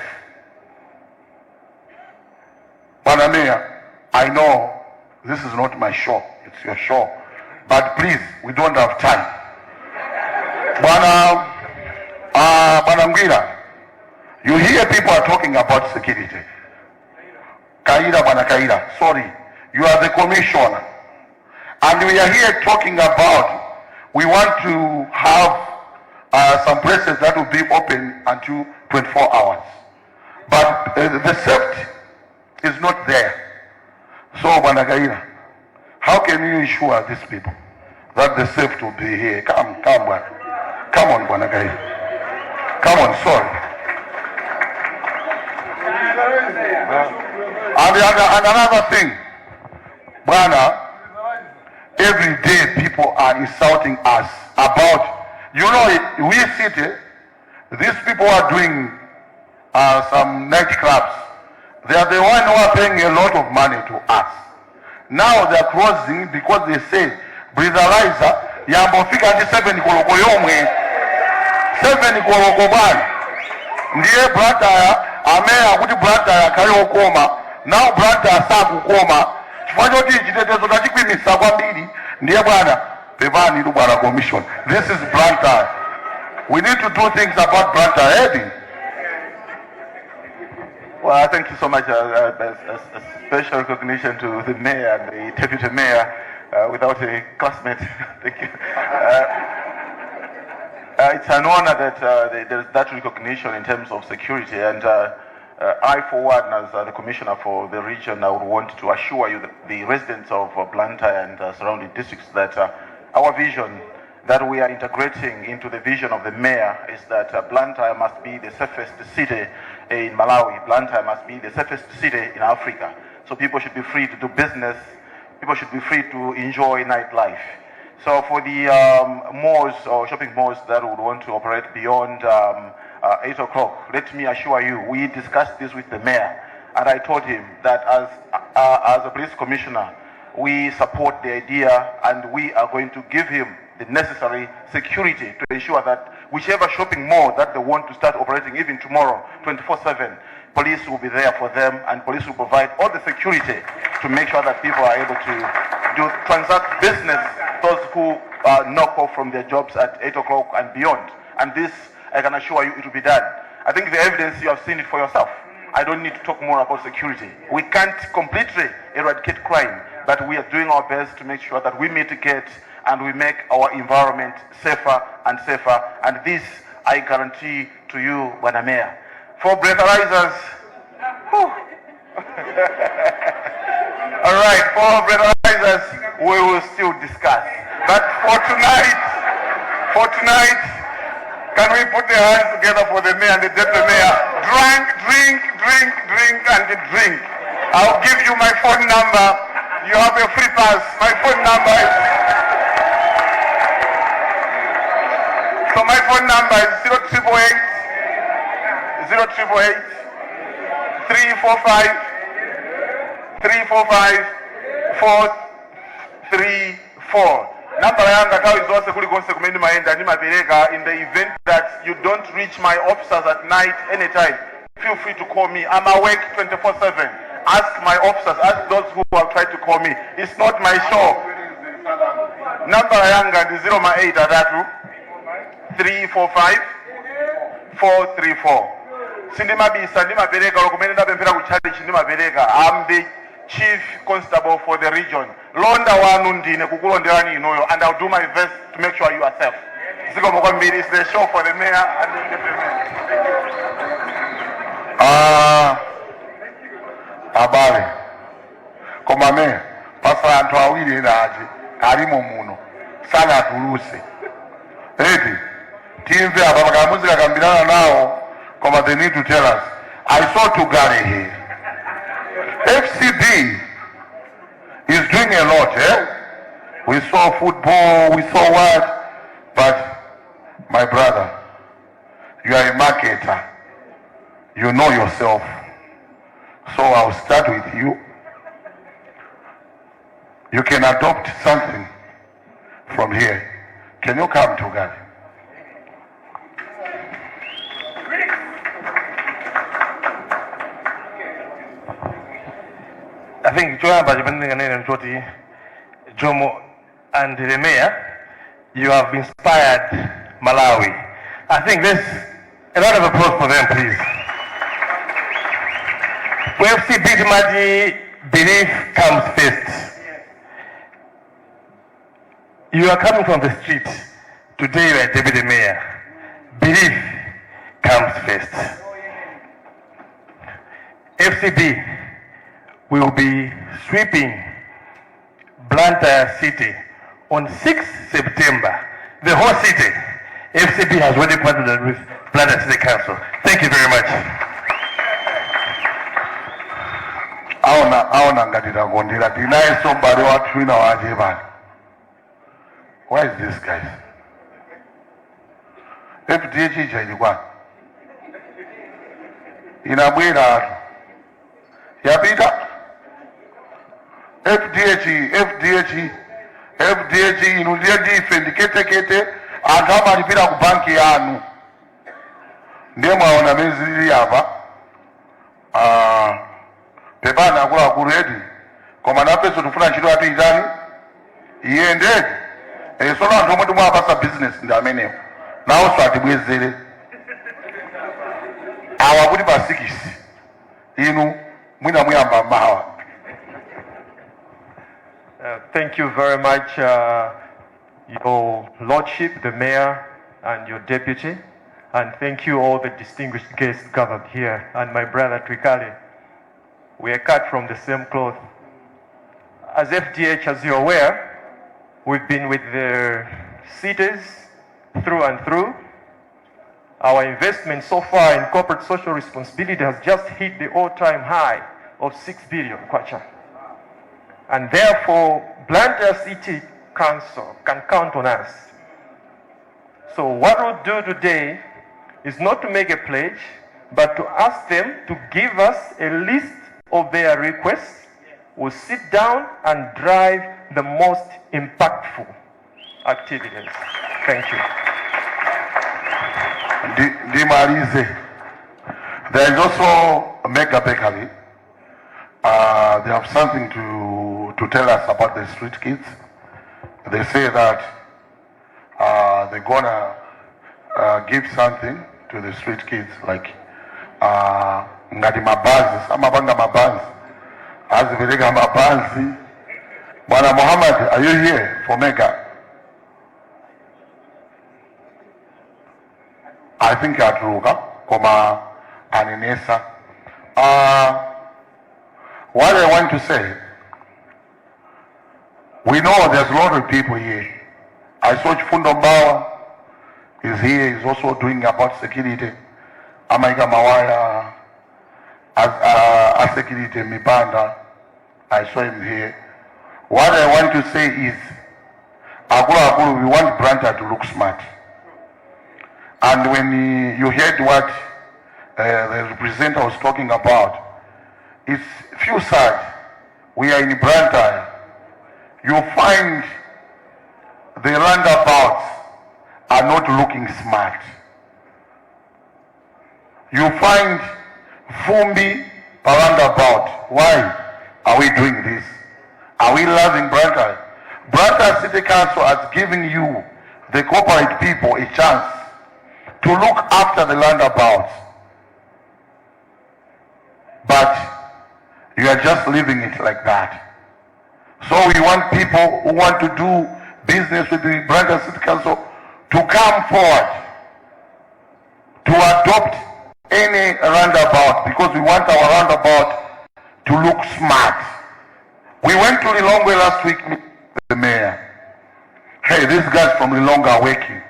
Speaker 12: Bwana Mayor, I know this is not my show, it's your show. But please, we don't have time. Bwana Ngwira, you hear people are talking about security. Kaira, Bwana Kaira, sorry, you are the commissioner. And we are here talking about, we want to have some places that will be open until 24 hours. But the safety is not there. So, Bwana Kaira, how can you ensure these people that the safety will be here? Come, Bwana. Come on, Bwana Kaira. Come on, sorry. And another thing, Bwana, every day people are insulting us about You know, we city, these people are doing some nightclubs. They are the one who are paying a lot of money to us. Now they are closing because they say breathalizer yambofika ndi 7 koloko yomwe 7 koloko bwana ndiye Blantyre amene akuti Blantyre akhale okoma. Now Blantyre sakukoma chifukwa choti chitetezo tachikwimisa kwambiri ndiye bwana pepani tu bwana commission. This is Blantyre. We need to do things about Blantyre. Eddie.
Speaker 11: Well, thank you so much. A special recognition to the mayor and the deputy mayor, without a classmate. Thank you. It's an honor that there's that recognition in terms of security, and I, for one, as the commissioner for the region, I would want to assure you, that the residents of Blantyre and surrounding districts, that our vision that we are integrating into the vision of the mayor is that Blantyre must be the safest city in Malawi. Blantyre must be the safest city in Africa. So people should be free to do business. People should be free to enjoy nightlife. So for the malls or shopping malls that would want to operate beyond 8 o'clock, let me assure you, we discussed this with the mayor, and I told him that as a police commissioner, we support the idea, and we are going to give him the necessary security to ensure that whichever shopping mall that they want to start operating, even tomorrow, 24/7, police will be there for them, and police will provide all the security to make sure that people are able to transact business, those who knock off from their jobs at 8 o'clock and beyond. And this, I can assure you, it will be done. I think the evidence, you have seen it for yourself. I don't need to talk more about security. We can't completely eradicate crime, but we are doing our best to make sure that we mitigate and we make our environment safer and safer. And this, I guarantee to you, Bwana Mayor. For breathalyzers, all right, for breathalyzers, we will still discuss. But for tonight, can we put the hands together for the mayor and the deputy mayor? Drink, and drink. I'll give you my phone number. You have a free pass. My phone number is... So my phone number is 0388 345 434. Number yanga tawi zose kulikonse kumene maenda ndimapereka. In the event that you don't reach my officers at night anytime, feel free to call me. I'm awake 24/7. Ask my officers, ask those who have tried to call me. It's not my show. Number yanga is 08 345 434. Sindimabisa ndimapereka lokumene ndapemphera ku challenge ndimapereka. I'm the chief constable for the region. Londa wanu ndine kukulonderani inoyo, and I'll do my best to make sure you are safe. Zikomo kwambiri, is the show for the mayor and the deputy mayor.
Speaker 12: Abale. Koma me, pasa anthu awiri aje alimo muno. Sana tuluse. Eti, timve apa pakamuzika kambirana nawo, koma they need to tell us. I saw Tugari here. FCB is doing a lot, eh? We saw football, we saw what, but my brother, you are a marketer. You know yourself. So I'll start with you. You can adopt something from here. Can you come to God?
Speaker 11: I think Jomo and the mayor, you have inspired Malawi. I think there's a lot of applause for them, please. FC Bigmaji, belief comes first. You are coming from the street. Today you are deputy mayor. Belief comes first. FCB will be sweeping Blantyre City on 6th September. The whole city. FCB has already partnered with Blantyre City Council. Thank you very much.
Speaker 12: Aona ngatira gondira tinaye somebody watwina waje bana. Where is this guy? FDH ija ilikuwa inabwera yapita FDH inu ndiye defend kete anthu amalipira ku banki yanu ndiye mwaona mezili apa pepani akuluakulu edi koma napeso tufuna ntchito yathu itani iyendedi sono anthu omwe timwapasa business ndi amenewo nawonso atibwezere awa kuti pa 6 inu mwina muyamba mawa.
Speaker 19: Thank you very much, Your Lordship, the Mayor, and your Deputy. And thank you all the distinguished guests gathered here. And my brother Trikale, we are cut from the same cloth. As FDH, as you're aware, we've been with the cities through and through. Our investment so far in corporate social responsibility has just hit the all-time high of 6 billion kwacha. And therefore, Blantyre City Council can count on us. So what we'll do today is not to make a pledge, but to ask them to give us a list of their requests. We'll sit down and drive the most impactful activities. Thank you.
Speaker 12: Dimarize. There is also a mega bakery. They have something to tell us about the street kids. They say that they're gonna give something to the street kids, like ngati mabazi, amabanga mabazi, azipeleka mabazi. Bwana Muhammad, are you here for mega? I think atruka koma aninesa. What I want to say, we know there's a lot of people here. I saw Fundo Mbawa is here, he's also doing about security. Amaika Mawaya, as security Mipanda, I saw him here. What I want to say is, we want Blantyre to look smart. And when you heard what the representative was talking about, it's few sad. We are in Blantyre. You find the roundabouts are not looking smart. You find Fumbi per roundabout. Why are we doing this? Are we loving Blantyre? Blantyre City Council has given you, the corporate people, a chance to look after the roundabouts. But you are just leaving it like that. So we want people who want to do business with the Blantyre City Council to come forward to adopt any roundabout, because we want our roundabout to look smart. We went to Lilongwe last week with the mayor. Hey, these guys from Lilongwe are working.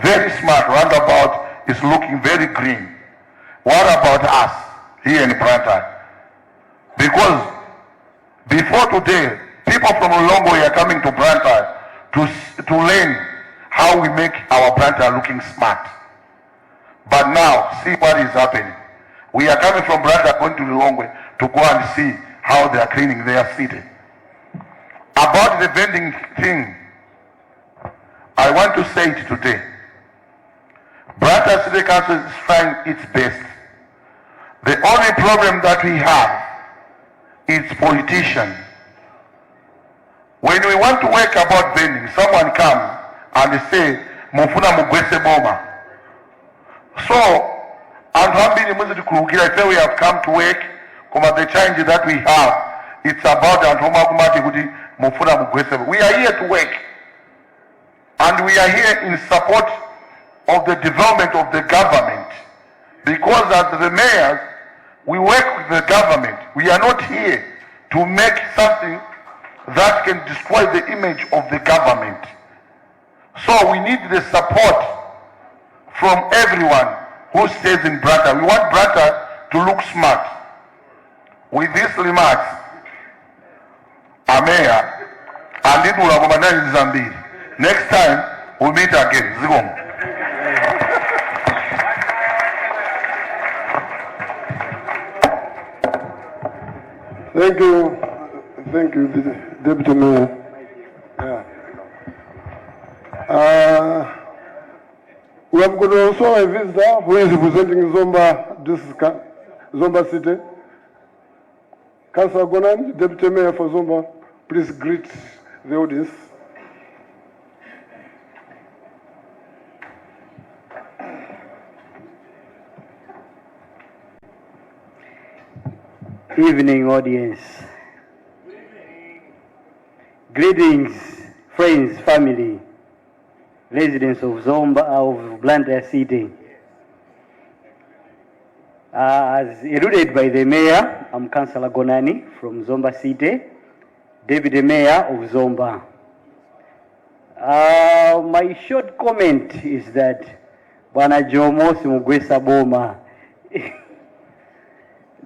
Speaker 12: Very smart. Roundabout is looking very green. What about us here in Blantyre? Because before today, people from Lilongwe are coming to Blantyre to learn how we make our Blantyre looking smart. But now, see what is happening. We are coming from Blantyre going to Lilongwe to go and see how they are cleaning their city. About the vending thing, I want to say it today. Blantyre City Council is trying its best. The only problem that we have is politicians. When we want to work about vending, someone comes and say, Mufuna Mugwese Boma. So, and how many I say we have come to work, the change that we have, it's about Mufuna Mugwese. We are here to work. And we are here in support of the development of the government. Because as the mayors, we work with the government. We are not here to make something that can destroy the image of the government. So we need the support from everyone who stays in Blantyre. We want Blantyre to look smart. With these remarks, Mayor, and it will accommodate Zambia. Next time, we'll meet again. Zigom.
Speaker 15: Thank you, Deputy Mayor. Yeah. We have got also a visitor who is representing Zomba City. Councillor Gonan, Deputy Mayor for Zomba, please greet the audience.
Speaker 20: Evening, audience. Greetings, friends, family, residents of Blantyre City. As alluded by the mayor, I'm Councillor Gonani from Zomba City, Deputy Mayor of Zomba. My short comment is that Bwana Jomo Simugwesa Boma,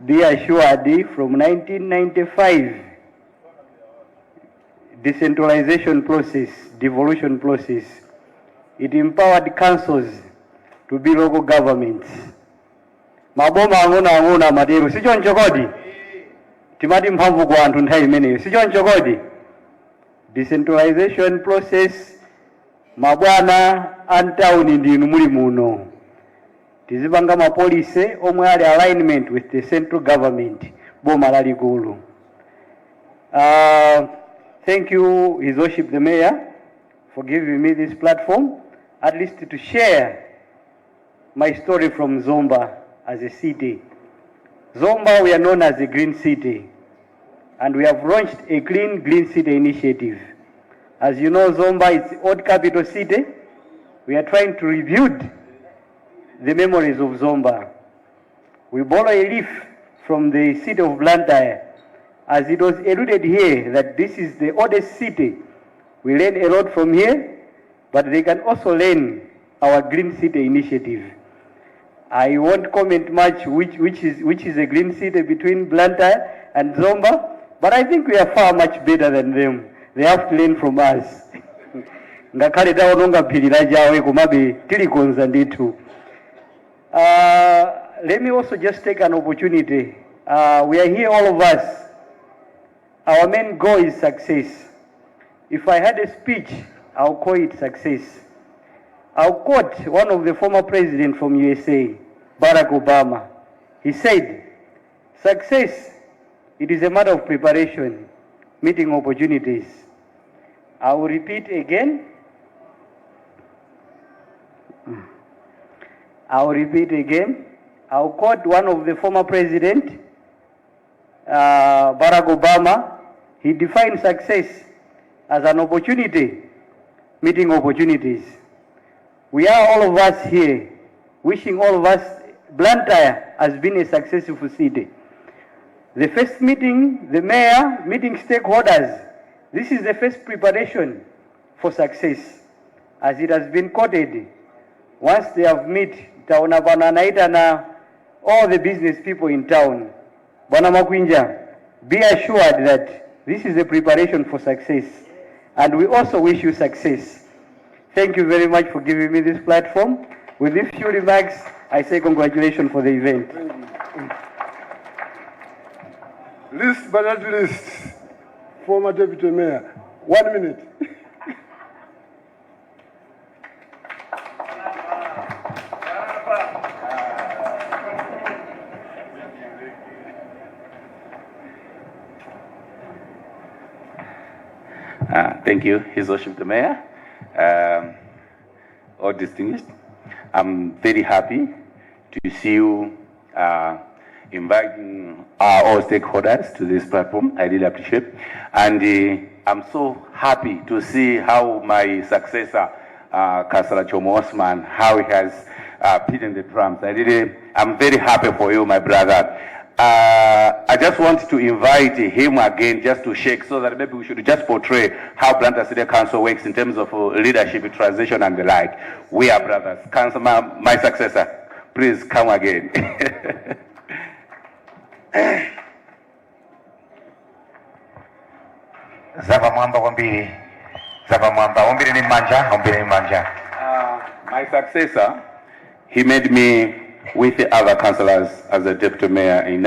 Speaker 20: be assured, from 1995, decentralization process, devolution process, it empowered councils to be local governments. Maboma angona madero, si John Chokodi, timati mpamvu kwa antu ntai mene, si John Chokodi. Decentralization process, mabwana antauni ndinu muli muno. Tizibanga ma policy omwe ali alignment with the central government boma lali gulu. Thank you, His Worship the Mayor, for giving me this platform, at least to share my story from Zomba as a city. Zomba, we are known as a green city, and we have launched a clean green city initiative. As you know, Zomba is the old capital city. We are trying to rebuild the memories of Zomba. We borrow a leaf from the city of Blantyre, as it was alluded here that this is the oldest city. We learn a lot from here, but they can also learn our green city initiative. I won't comment much which is a green city between Blantyre and Zomba, but I think we are far much better than them. They have to learn from us. Ngakale taononga phirira jawe kumabe tilikonza ndithu. Let me also just take an opportunity. We are here, all of us. Our main goal is success. If I had a speech, I'll call it success. I'll quote one of the former presidents from USA, Barack Obama. He said, "Success, it is a matter of preparation, meeting opportunities." I will repeat again. I'll quote one of the former presidents, Barack Obama. He defined success as an opportunity, meeting opportunities. We are all of us here, wishing all of us, Blantyre has been a successful city. The first meeting, the mayor, meeting stakeholders, this is the first preparation for success. As it has been quoted, once they have met, taona bananaita na all the business people in town. Bwana Makwinja, be assured that this is a preparation for success, and we also wish you success. Thank you very much for giving me this platform. With these few remarks, I say congratulations for the event.
Speaker 15: Last but not least, former Deputy Mayor, 1 minute.
Speaker 21: Thank you, His Worship the Mayor. All distinguished, I'm very happy to see you inviting all stakeholders to this platform. I really appreciate it. And I'm so happy to see how my successor, Councillor Jomo Osman, how he has beaten the drums. I'm very happy for you, my brother. I just want to invite him again just to shake, so that maybe we should just portray how Blantyre City Council works in terms of leadership, transition and the like. We are brothers. Councillor, my successor, please come again.
Speaker 2: Zava mwamba wambiri. Zava mwamba wambiri ni manja, wambiri ni manja.
Speaker 21: My successor, he made me with the other councillors as a deputy mayor in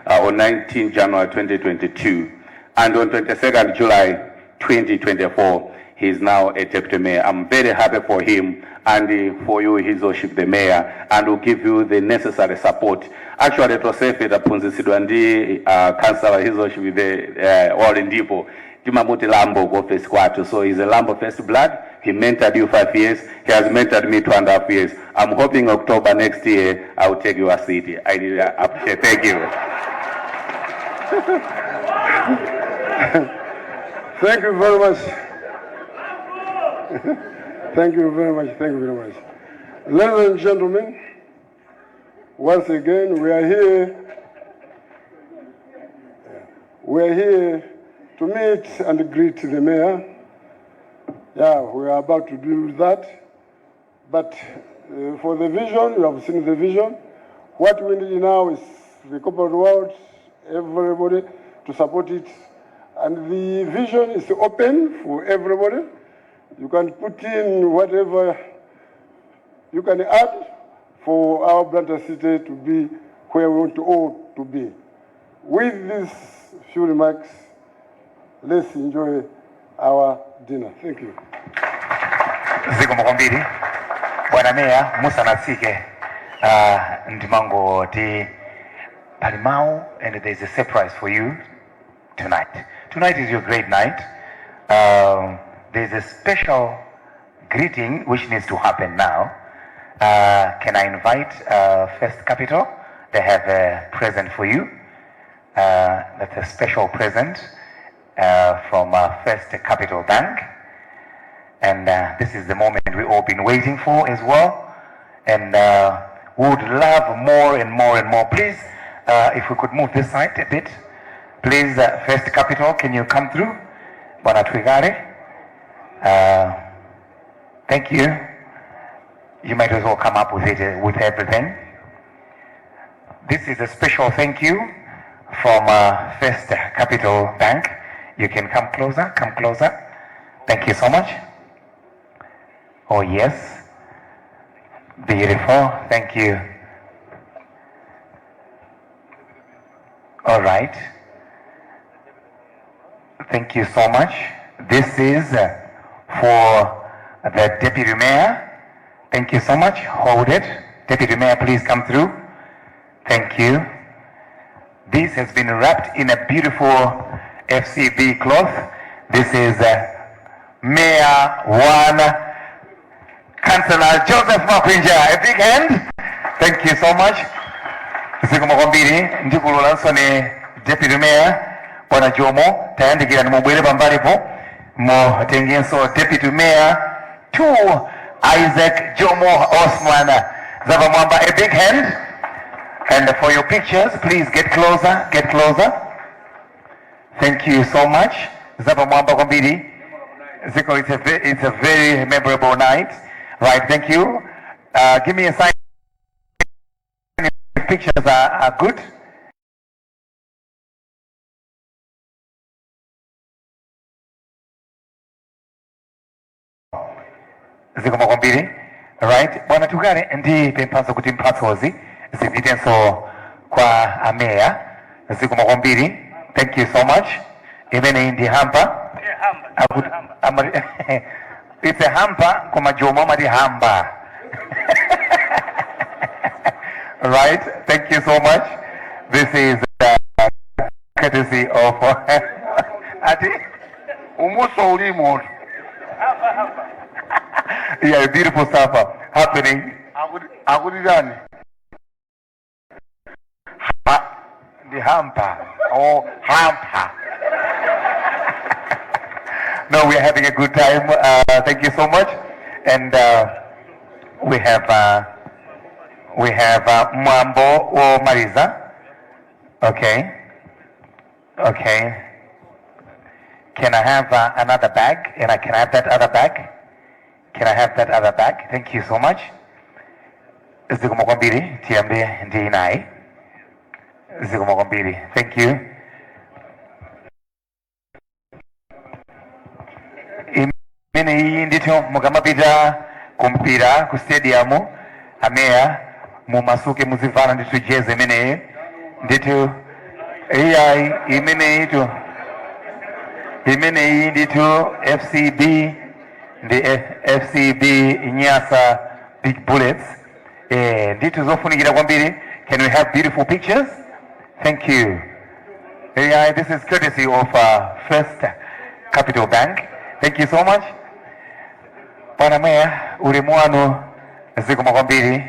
Speaker 21: on 19 January 2022. And on 22nd July 2024, he is now a deputy mayor. I'm very happy for him and for you, His Worship the Mayor, and will give you the necessary support. Actually, it was safe that Punzisidwa ndi Councillor His Worship the Warren Depot. Timamuti Lambo office kwatu. So he's a Lambo first blood. He mentored you 5 years. He has mentored me 2.5 years. I'm hoping October next year I will take your seat. I really appreciate. Thank you.
Speaker 15: Thank you very much. Thank you very much. Thank you very much. Ladies and gentlemen, once again, we are here to meet and greet the mayor. Yeah, we are about to do that. But for the vision, you have seen the vision. What we need now is the corporate world, everybody to support it. And the vision is open for everybody. You can put in whatever you can add for our Blantyre city to be where we want to all to be. With these few remarks, let's enjoy our dinner. Thank you.
Speaker 2: Ziko Mokombiri, Bwana Meya, Musa Nasike, Ndimango Ti Palimau, and there's a surprise for you tonight. Tonight is your great night. There's a special greeting which needs to happen now. Can I invite First Capital? They have a present for you. That's a special present from First Capital Bank. And this is the moment we've all been waiting for as well. And would love more and more and more. Please, if we could move this side a bit. Please, First Capital, can you come through? Bwana Twigare. Thank you. You might as well come up with it, with everything. This is a special thank you from First Capital Bank. You can come closer, come closer. Thank you so much. Oh yes. Beautiful, thank you. All right. Thank you so much. This is for the Deputy Mayor. Thank you so much. Hold it. Deputy Mayor, please come through. Thank you. This has been wrapped in a beautiful FCB cloth. This is Mayor 1, Councillor Joseph Makwinja. A big hand. Thank you so much. Ziko Mokombiri, Ndikulu Lansone, Deputy Mayor, Bwana Jomo, tayandikira ni mubwere pambalipo. Mo tengenso Deputy Mayor 2, Isaac Jomo Osman. Zava Mwamba, a big hand. And for your pictures, please get closer, get closer. Thank you so much. Zava Mwamba Kombiri. Ziko, it's a very memorable night. Right, thank you. Give me a sign if pictures are good. Ziko Mokombiri. Right, Bwana Tugare ndi pempaso kuti mphatsozi zipitenso kwa ameya. Ziko Mokombiri. Thank you so much. Imene ndi hampa. It's a hamper, kuma Jomo madi hamba. Right, thank you so much. This is courtesy of Ati Umuso Ulimo. Yeah, a beautiful supper happening. Agudidani. The hamper or hamper. No, we are having a good time. Thank you so much. And we have Mwambo or Mariza. Okay. Okay. Can I have another bag? And can I have that other bag? Can I have that other bag? Thank you so much. Zigumogombiri, Tiambe Ndinai. Zigumogombiri. Thank you. Mene hii ndito mukamapita kumpira ku stadium ameya mumasuke muzivana ndithu jeze mene ndithu AI imene into FCB, the FCB Nyasa Big Bullets. Nditu zofunikira kwambiri. Can we have beautiful pictures? Thank you. AI, this is courtesy of First Capital Bank. Thank you so much. Bwana Meya, ulemu wanu zikomo kwambiri.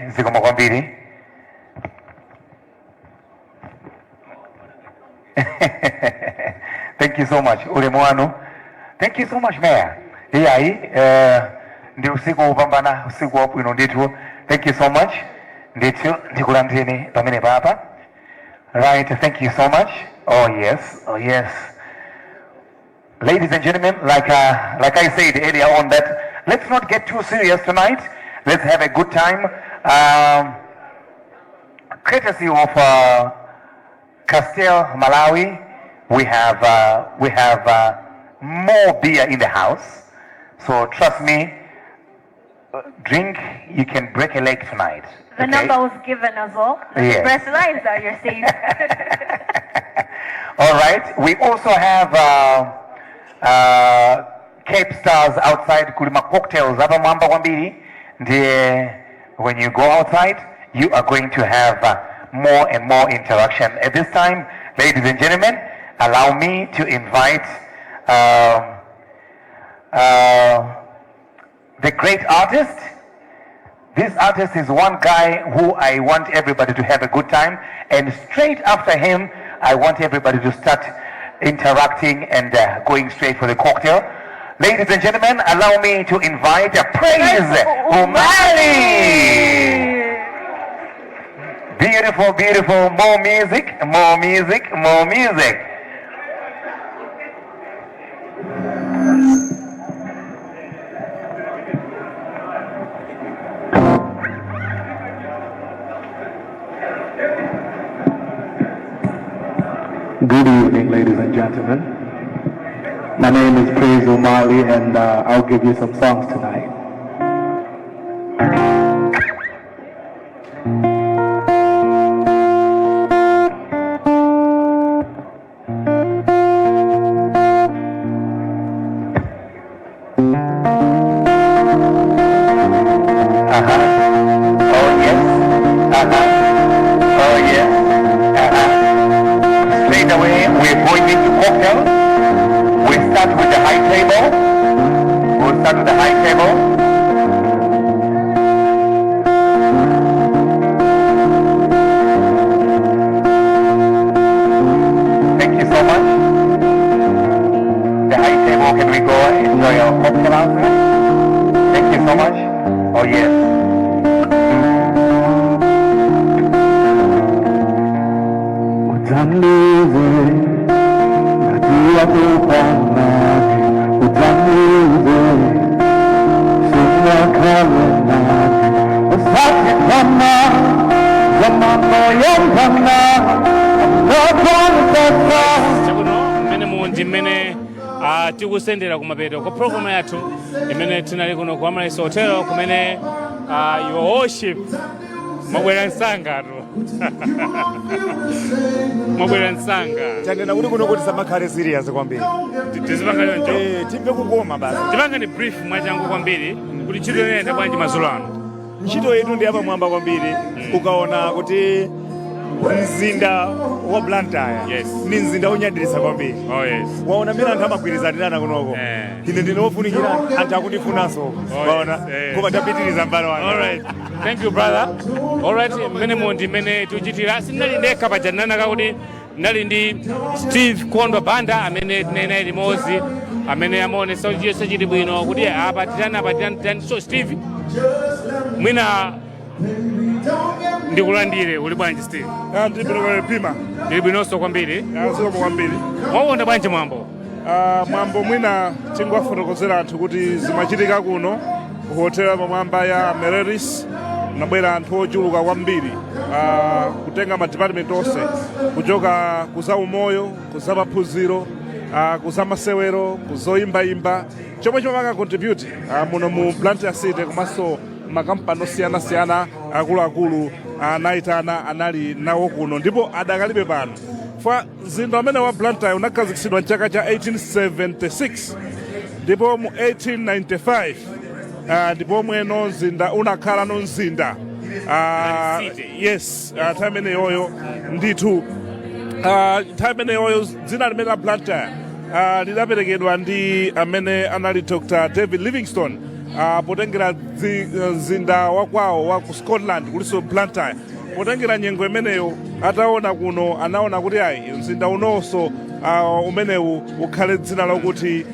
Speaker 2: Thank you so much, ulemu wanu. Thank you so much, Mayor. AI, ndi usiku upambana, usiku wabwino nditu. Thank you so much. Nditu, ndikulandireni pamene papa. Right, thank you so much. Oh yes. Ladies and gentlemen, like I said earlier on, that let's not get too serious tonight. Let's have a good time. Courtesy of Castel Malawi, we have more beer in the house. So trust me, drink, you can break a leg tonight.
Speaker 3: The number was given as well.
Speaker 2: Yes.
Speaker 3: Press lines are your safe.
Speaker 2: All right. We also have Cape Stars outside Kulima Cocktails. When you go outside, you are going to have more and more interaction. At this time, ladies and gentlemen, allow me to invite the great artist. This artist is one guy who I want everybody to have a good time, and straight after him, I want everybody to start interacting and going straight for the cocktail. Ladies and gentlemen, allow me to invite Praise Umali. Beautiful, more music.
Speaker 1: Good evening, ladies and gentlemen. My name is Praise Umali, and I'll give you some songs tonight.
Speaker 2: Straight away, we're going into cocktail. We start with the high table. Thank you so much. The high table, can we go enjoy our cocktail outside? Thank you so much. Oh yes.
Speaker 4: Mmene tikusendera kumapeto kwa program yathu imene tinali kuno ku Amalaise Hotel kumene your worship mwabwera msanga
Speaker 22: chanena kuti kuno kuti samakhale serious kwambiri
Speaker 4: tizipangani njo
Speaker 22: timve kukoma basi
Speaker 4: tipangani brief mwachangu kwambiri kuti ntchito yenda bwanji madzulo ano.
Speaker 22: Ntchito yetu ndi yapamwamba kwambiri ukaona kuti mzinda wa Blantyre ni mzinda wonyadirisa kwambiri. Waona mmene anthu amagwirizanirana kunoko ine ndine wofunikira anthu akutifunanso waona koma tapitiriza mbalo wanu.
Speaker 4: Alright, thank you brother. Alright, mmene mundi mmene tuchitira sinali ndekha pajanana kakuti ndali ndi Steve Kondwa Banda amene tinena limodzi amene amaonesa chiyesa chili bwino kuti apatirani so Steve mwina ndikulandire uli bwanji Steve? Ndili bwinonso kwambiri. Mwaona bwanji mwambo?
Speaker 22: Mwambo mwina tingwafotokozera anthu kuti zimachitika kuno ku hotel pamwamba ya Mereris nabwera anthu ochuluka kwambiri kutenga ma department onse kuchoka kuza umoyo, kuza maphunziro, kuza masewero, kuzoyimbayimba chomwe chomaka contribute muno mu Blantyre City komanso makampani osiyana-siyana akuluakulu anayitana anali nawo kuno ndipo adakalibe pano fa mzinda umene wa Blantyre unakhazikitsidwa mchaka cha 1876 ndipo mu 1895 ndipo mweno mzinda unakhala no mzinda yes nthawi imeneyoyo ndithu nthawi imeneyoyo dzina limene la Blantyre lidaperekedwa ndi amene anali Dr. David Livingstone potengera mzinda wakwawo wa ku Scotland kuliso Blantyre. Potengera nyengo imeneyo ataona kuno anaona kuti ayi mzinda unonso umenewu ukhale dzina lakuti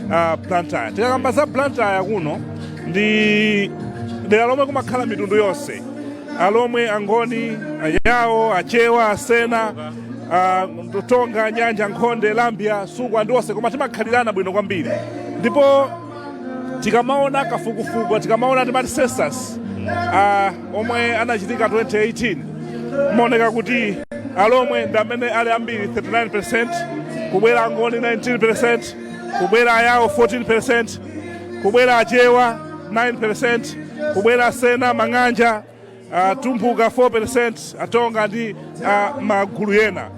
Speaker 22: Blantyre. Tikakamba za Blantyre kuno ndi dera lomwe kumakhala mitundu yonse alomwe angoni ayawo achewa asena Tonga Nyanja Nkhonde Lambia Sugwa ndi onse koma timakhalirana bwino kwambiri ndipo tikamaona kafukufuku tikamaona timati census omwe anachitika 2018 maoneka kuti alomwe ndi amene ali ambiri 39%, kubwera angoni 19%, kubwera ayawo 14%, kubwera achewa 9%, kubwera asena mang'anja tumbuka 4%, atonga ndi magulu ena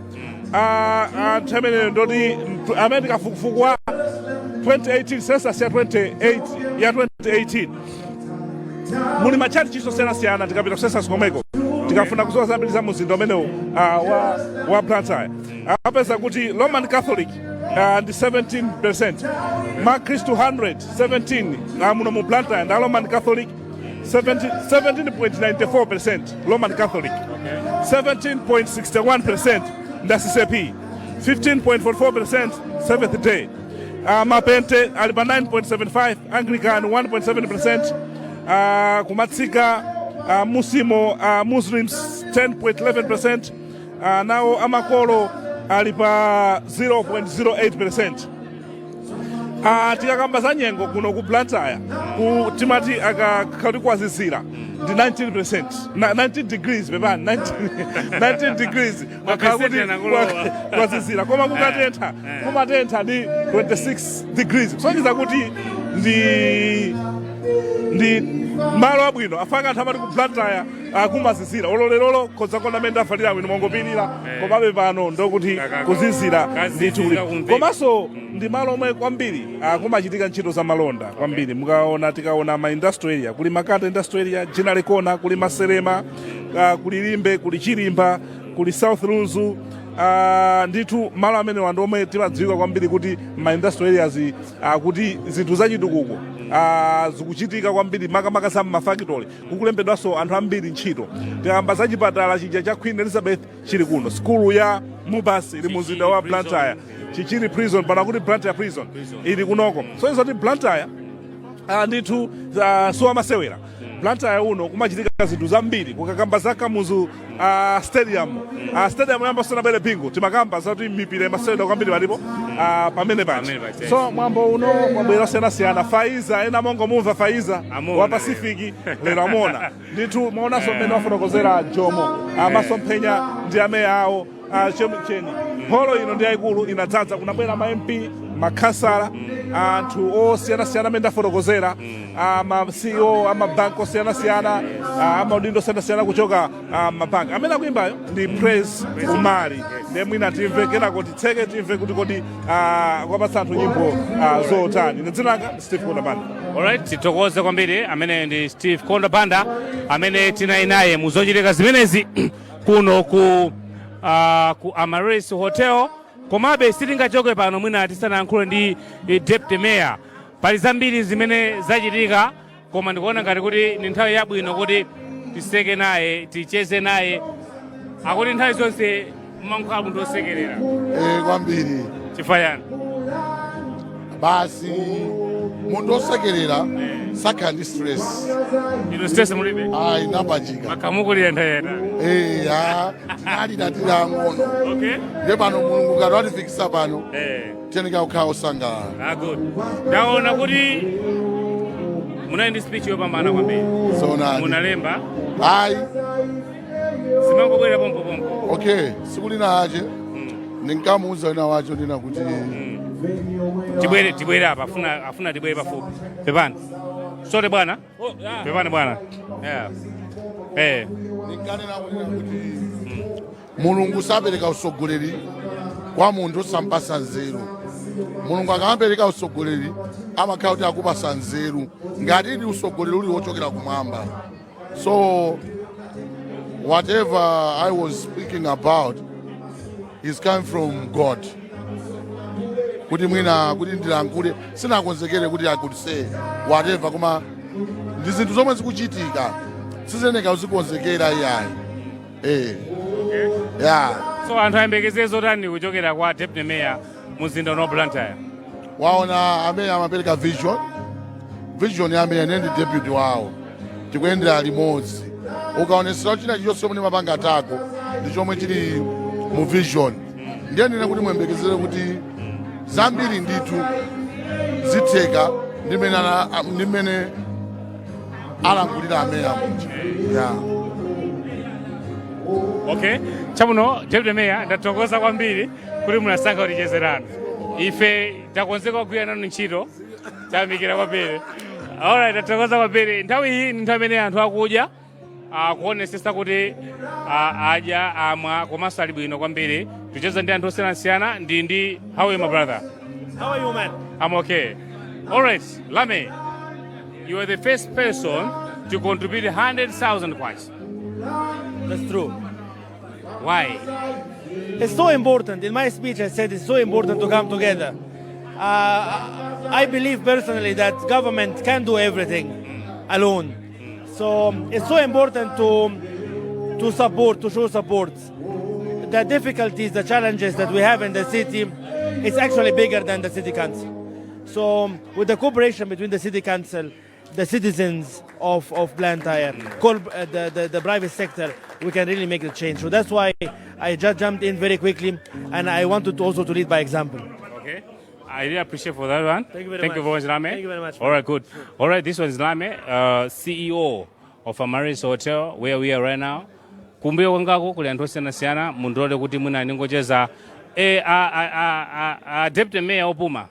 Speaker 22: nthamene ndoti amene kafukufuku wa 2018 census ya 2018 muli machati chiso siyana tikapita ku census komweko tikafuna kuzowa zambiri za mzinda umenewu wa Blantyre apeza kuti Roman Catholic ndi 17%, Makristu 117 muno mu Blantyre ndi Roman Catholic 17.94% Roman Catholic, 17.61% ndi CCP, 15.44% Seventh Day, Mapente ali pa 9.75, Anglican 1.7%, kumatsika Musimo Muslims 10.11%, nawo amakolo ali pa 0.08%. Tikakamba za nyengo kuno ku Blantyre timati akakhala kwazizira ndi 19%, 19 degrees bebani 19 degrees kwazizira koma kumatentha ndi 26 degrees kusonyeza kuti ndi malo abwino afaka anthu amati ku Blantyre kumazizira ololelolo khoza kona amene afalira bwino mongopirira komabe pano ndokuti kuzizira ndithu komanso ndi malo omwe kwambiri kumachitika ntchito za malonda kwambiri mukaona tikaona ma industry area kuli Makata industry area, General Kona, kuli Maserema, kuli Limbe, kuli Chilimba, kuli South Lunzu ndithu malo amene wandu omwe timadziwika kwambiri kuti ma industry areas kuti zinthu zachitukuko zikuchitika kwambiri makamaka za mafactory kukulembedwanso anthu ambiri ntchito. Tikamba za chipatala chija cha Queen Elizabeth chili kuno, skulu ya Mubas ili mu mzinda wa Blantyre, chichiri prison pana kuti Blantyre prison ili kunoko. So izo ti Blantyre ndithu siwamasewera. Blantyre uno kumachitika zinthu zambiri kukakamba za Kamuzu stadium yamba sanabwere bingo timakamba zati mipira imasewera kwambiri palipo pamene pachi. So mwambo uno mwabwera osiyanasiyana Faiza ena mongo mumva Faiza wa Pacific lero amona ndithu maonanso mmene wafotokozera Jomo masomphenya ndi ameya awo cheni holo ino ndi yayikulu inadzadza kunabwera ma MP makhansala anthu osiyanasiyana amene ndafotokozera ama CEO amabanki osiyanasiyana amaudindo osiyanasiyana kuchoka mabanki amene akuimbayo ndi Praise Umali ndiye mwina timve kenako titseke timve kuti kodi kwapatsa anthu nyimbo zotani. Ine dzina langa Steve Konda Banda.
Speaker 4: Alright, titokoze kwambiri amene ndi Steve Konda Banda amene tinali naye muzochitika zimenezi kuno ku Amaryllis Hotel. Komabe sitingachoke pano mwina tisanayankhule ndi Deputy Mayor. Pali zambiri zimene zachitika koma ndikuona ngati kuti ni nthawi yabwino kuti tiseke naye ticheze naye akuti nthawi zonse mmankhamu ndosekerera
Speaker 5: kwambiri
Speaker 4: chifukwa yani
Speaker 5: basi munthu osekerera sakhala ndi stress.
Speaker 4: Ino stress mulibe
Speaker 5: inapachika
Speaker 4: makamukulira nthawi yena
Speaker 5: nalidadira ng'ono ndiye pano mulungu ngati watifikisa pano tiyeneka kukhala osangalala.
Speaker 4: Good. Ndaona kuti munali ndi speech yopambana kwambiri munalemba simangobwera pompopompo.
Speaker 5: Okay, sikulina ache ndinkamuuza wina wacho ndina kuti
Speaker 4: tibwere apa afuna tibwere pafupi pepani sote bwana pepani bwana
Speaker 5: ndinkanena kuti mulungu sapereka usogoleri kwa munthu sampasa nzeru. Mulungu akapereka usogoleri amakhala kuti akupasa nzeru ngati ndi usogoleri uli wochokera kumwamba. So whatever I was speaking about is coming from God. Kuti mwina kuti ndilankhule sinakonzekere kuti I could say whatever koma ndi zinthu zomwe zikuchitika sizeneka uzikonzekera iyayi. Yeah.
Speaker 4: So anthu ayembekeze zotani kuchokera kwa Deputy Mayor muzinda wa Blantyre?
Speaker 5: Waona amene amapereka vision ya amene ndi deputy wawo tikuyendera limodzi. Ukaonesera china chilichonse chomwe mapanga atako ndi chomwe chili mu vision. Ndiye ndina kuti muyembekezere kuti zambiri ndithu zitheka ndi mmene alankhulira amene amuja. Yeah.
Speaker 4: Okay, chabuno Deputy Mayor ndathokoza kwambiri kuti munasankha kutichezerana. Ife takonzeka kugwira nanu ntchito tayamikira kwambiri. Alright, ndathokoza kwambiri. Nthawi iyi ndi nthawi imene anthu akudya kuonesesa kuti adya amwa komanso ali bwino kwambiri. Ticheza ndi anthu osiyanasiyana ndi how are you my brother?
Speaker 7: How are you, man?
Speaker 4: I'm okay. Alright, Lame, you are the first person to contribute 100,000 kwacha.
Speaker 7: That's true.
Speaker 4: Why?
Speaker 7: It's so important. In my speech, I said it's so important to come together. I believe personally that government can't do everything alone. So it's so important to support, to show support. The difficulties, the challenges that we have in the city, it's actually bigger than the city council. So with the cooperation between the city council, the citizens of Blantyre, the private sector, we can really make the change. So that's why I just jumped in very quickly, and I wanted to also to lead by example.
Speaker 4: Okay, I really appreciate for that one.
Speaker 7: Thank you very
Speaker 4: much. Lame.
Speaker 7: Thank you very much.
Speaker 4: All right, good. All right, this one is Lame, CEO of Amaris Hotel, where we are right now. Kumbio wangako kule anthu osiyanasiyana mundilole kuti mwina ningocheza Deputy Mayor opuma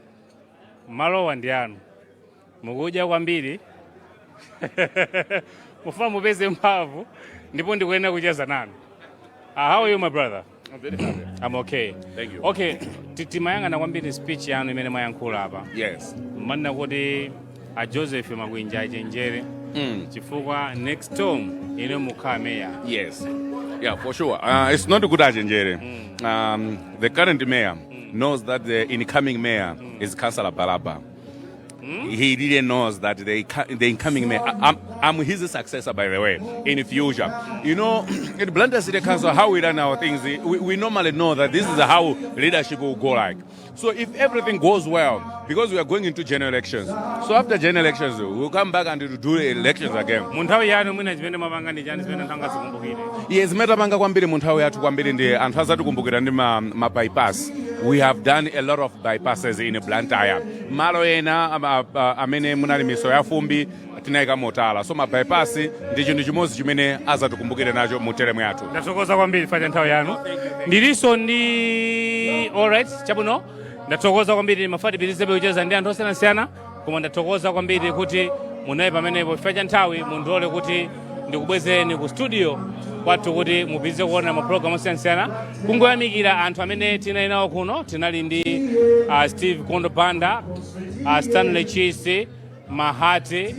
Speaker 4: malowa ndi anu mukudya kwambiri mufuna mupeze mphamvu ndipo ndikuyenera kucheza nanu. How are you my brother?
Speaker 10: I'm very happy.
Speaker 4: I'm okay.
Speaker 10: Thank you.
Speaker 4: Okay, timayang'ana kwambiri speech yanu imene mwayankhula apa.
Speaker 10: Yes.
Speaker 4: Manena kuti a Joseph Magwinja achenjere chifukwa next term ine mukhala mayor.
Speaker 10: Yes. Yeah, for sure. It's not a good achenjere. The current mayor knows that the incoming mayor is Councillor Balaba. He didn't know that the incoming mayor, I'm his successor, by the way, in the future. You know, in Blantyre City Council, how we run our things, we normally know that this is how leadership will go like. So if everything goes well, because we are going into general elections, so after general elections, we'll come back and do the elections again. Yes, metapanga kwambiri munthawi yathu kwambiri ndi anthu azatikumbukira ndi ma bypass. We have done a lot of bypasses in Blantyre. Malo ena amene munali miso ya fumbi tinayika motala. So ma bypass ndi chinthu chimodzi chimene azatikumbukire nacho mu teremu yathu.
Speaker 4: Ndathokoza kwambiri fanya nthawi yanu. Ndiliso ndi alright chabuno. Ndathokoza kwambiri mafatibizebe kucheza ndi anthu osiyanasiyana koma ndathokoza kwambiri kuti munayi pamenepo fanya nthawi mundilole kuti ndikubwezeni ku studio kwathu kuti mupitirize kuona maprogramu osiyanasiyana kungoyamikira anthu amene tinali nawo kuno. Tinali ndi Steve Kondo Banda, Stanley Chisi, Mahati,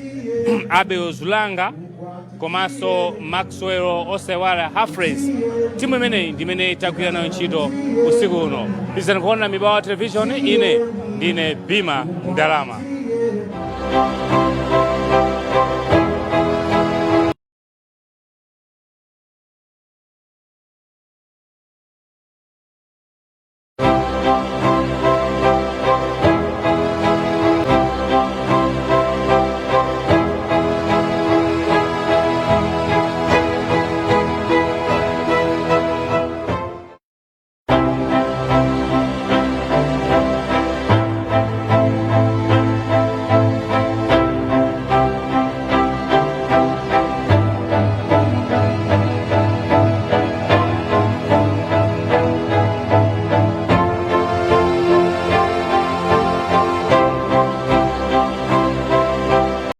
Speaker 4: Abel Zulanga komanso Maxwell Osewala Hafres. Timu imeneyi ndi imene tagwira nayo ntchito usiku uno. Pizani kuona Mibawa Television, ine ndine Bima Ndalama.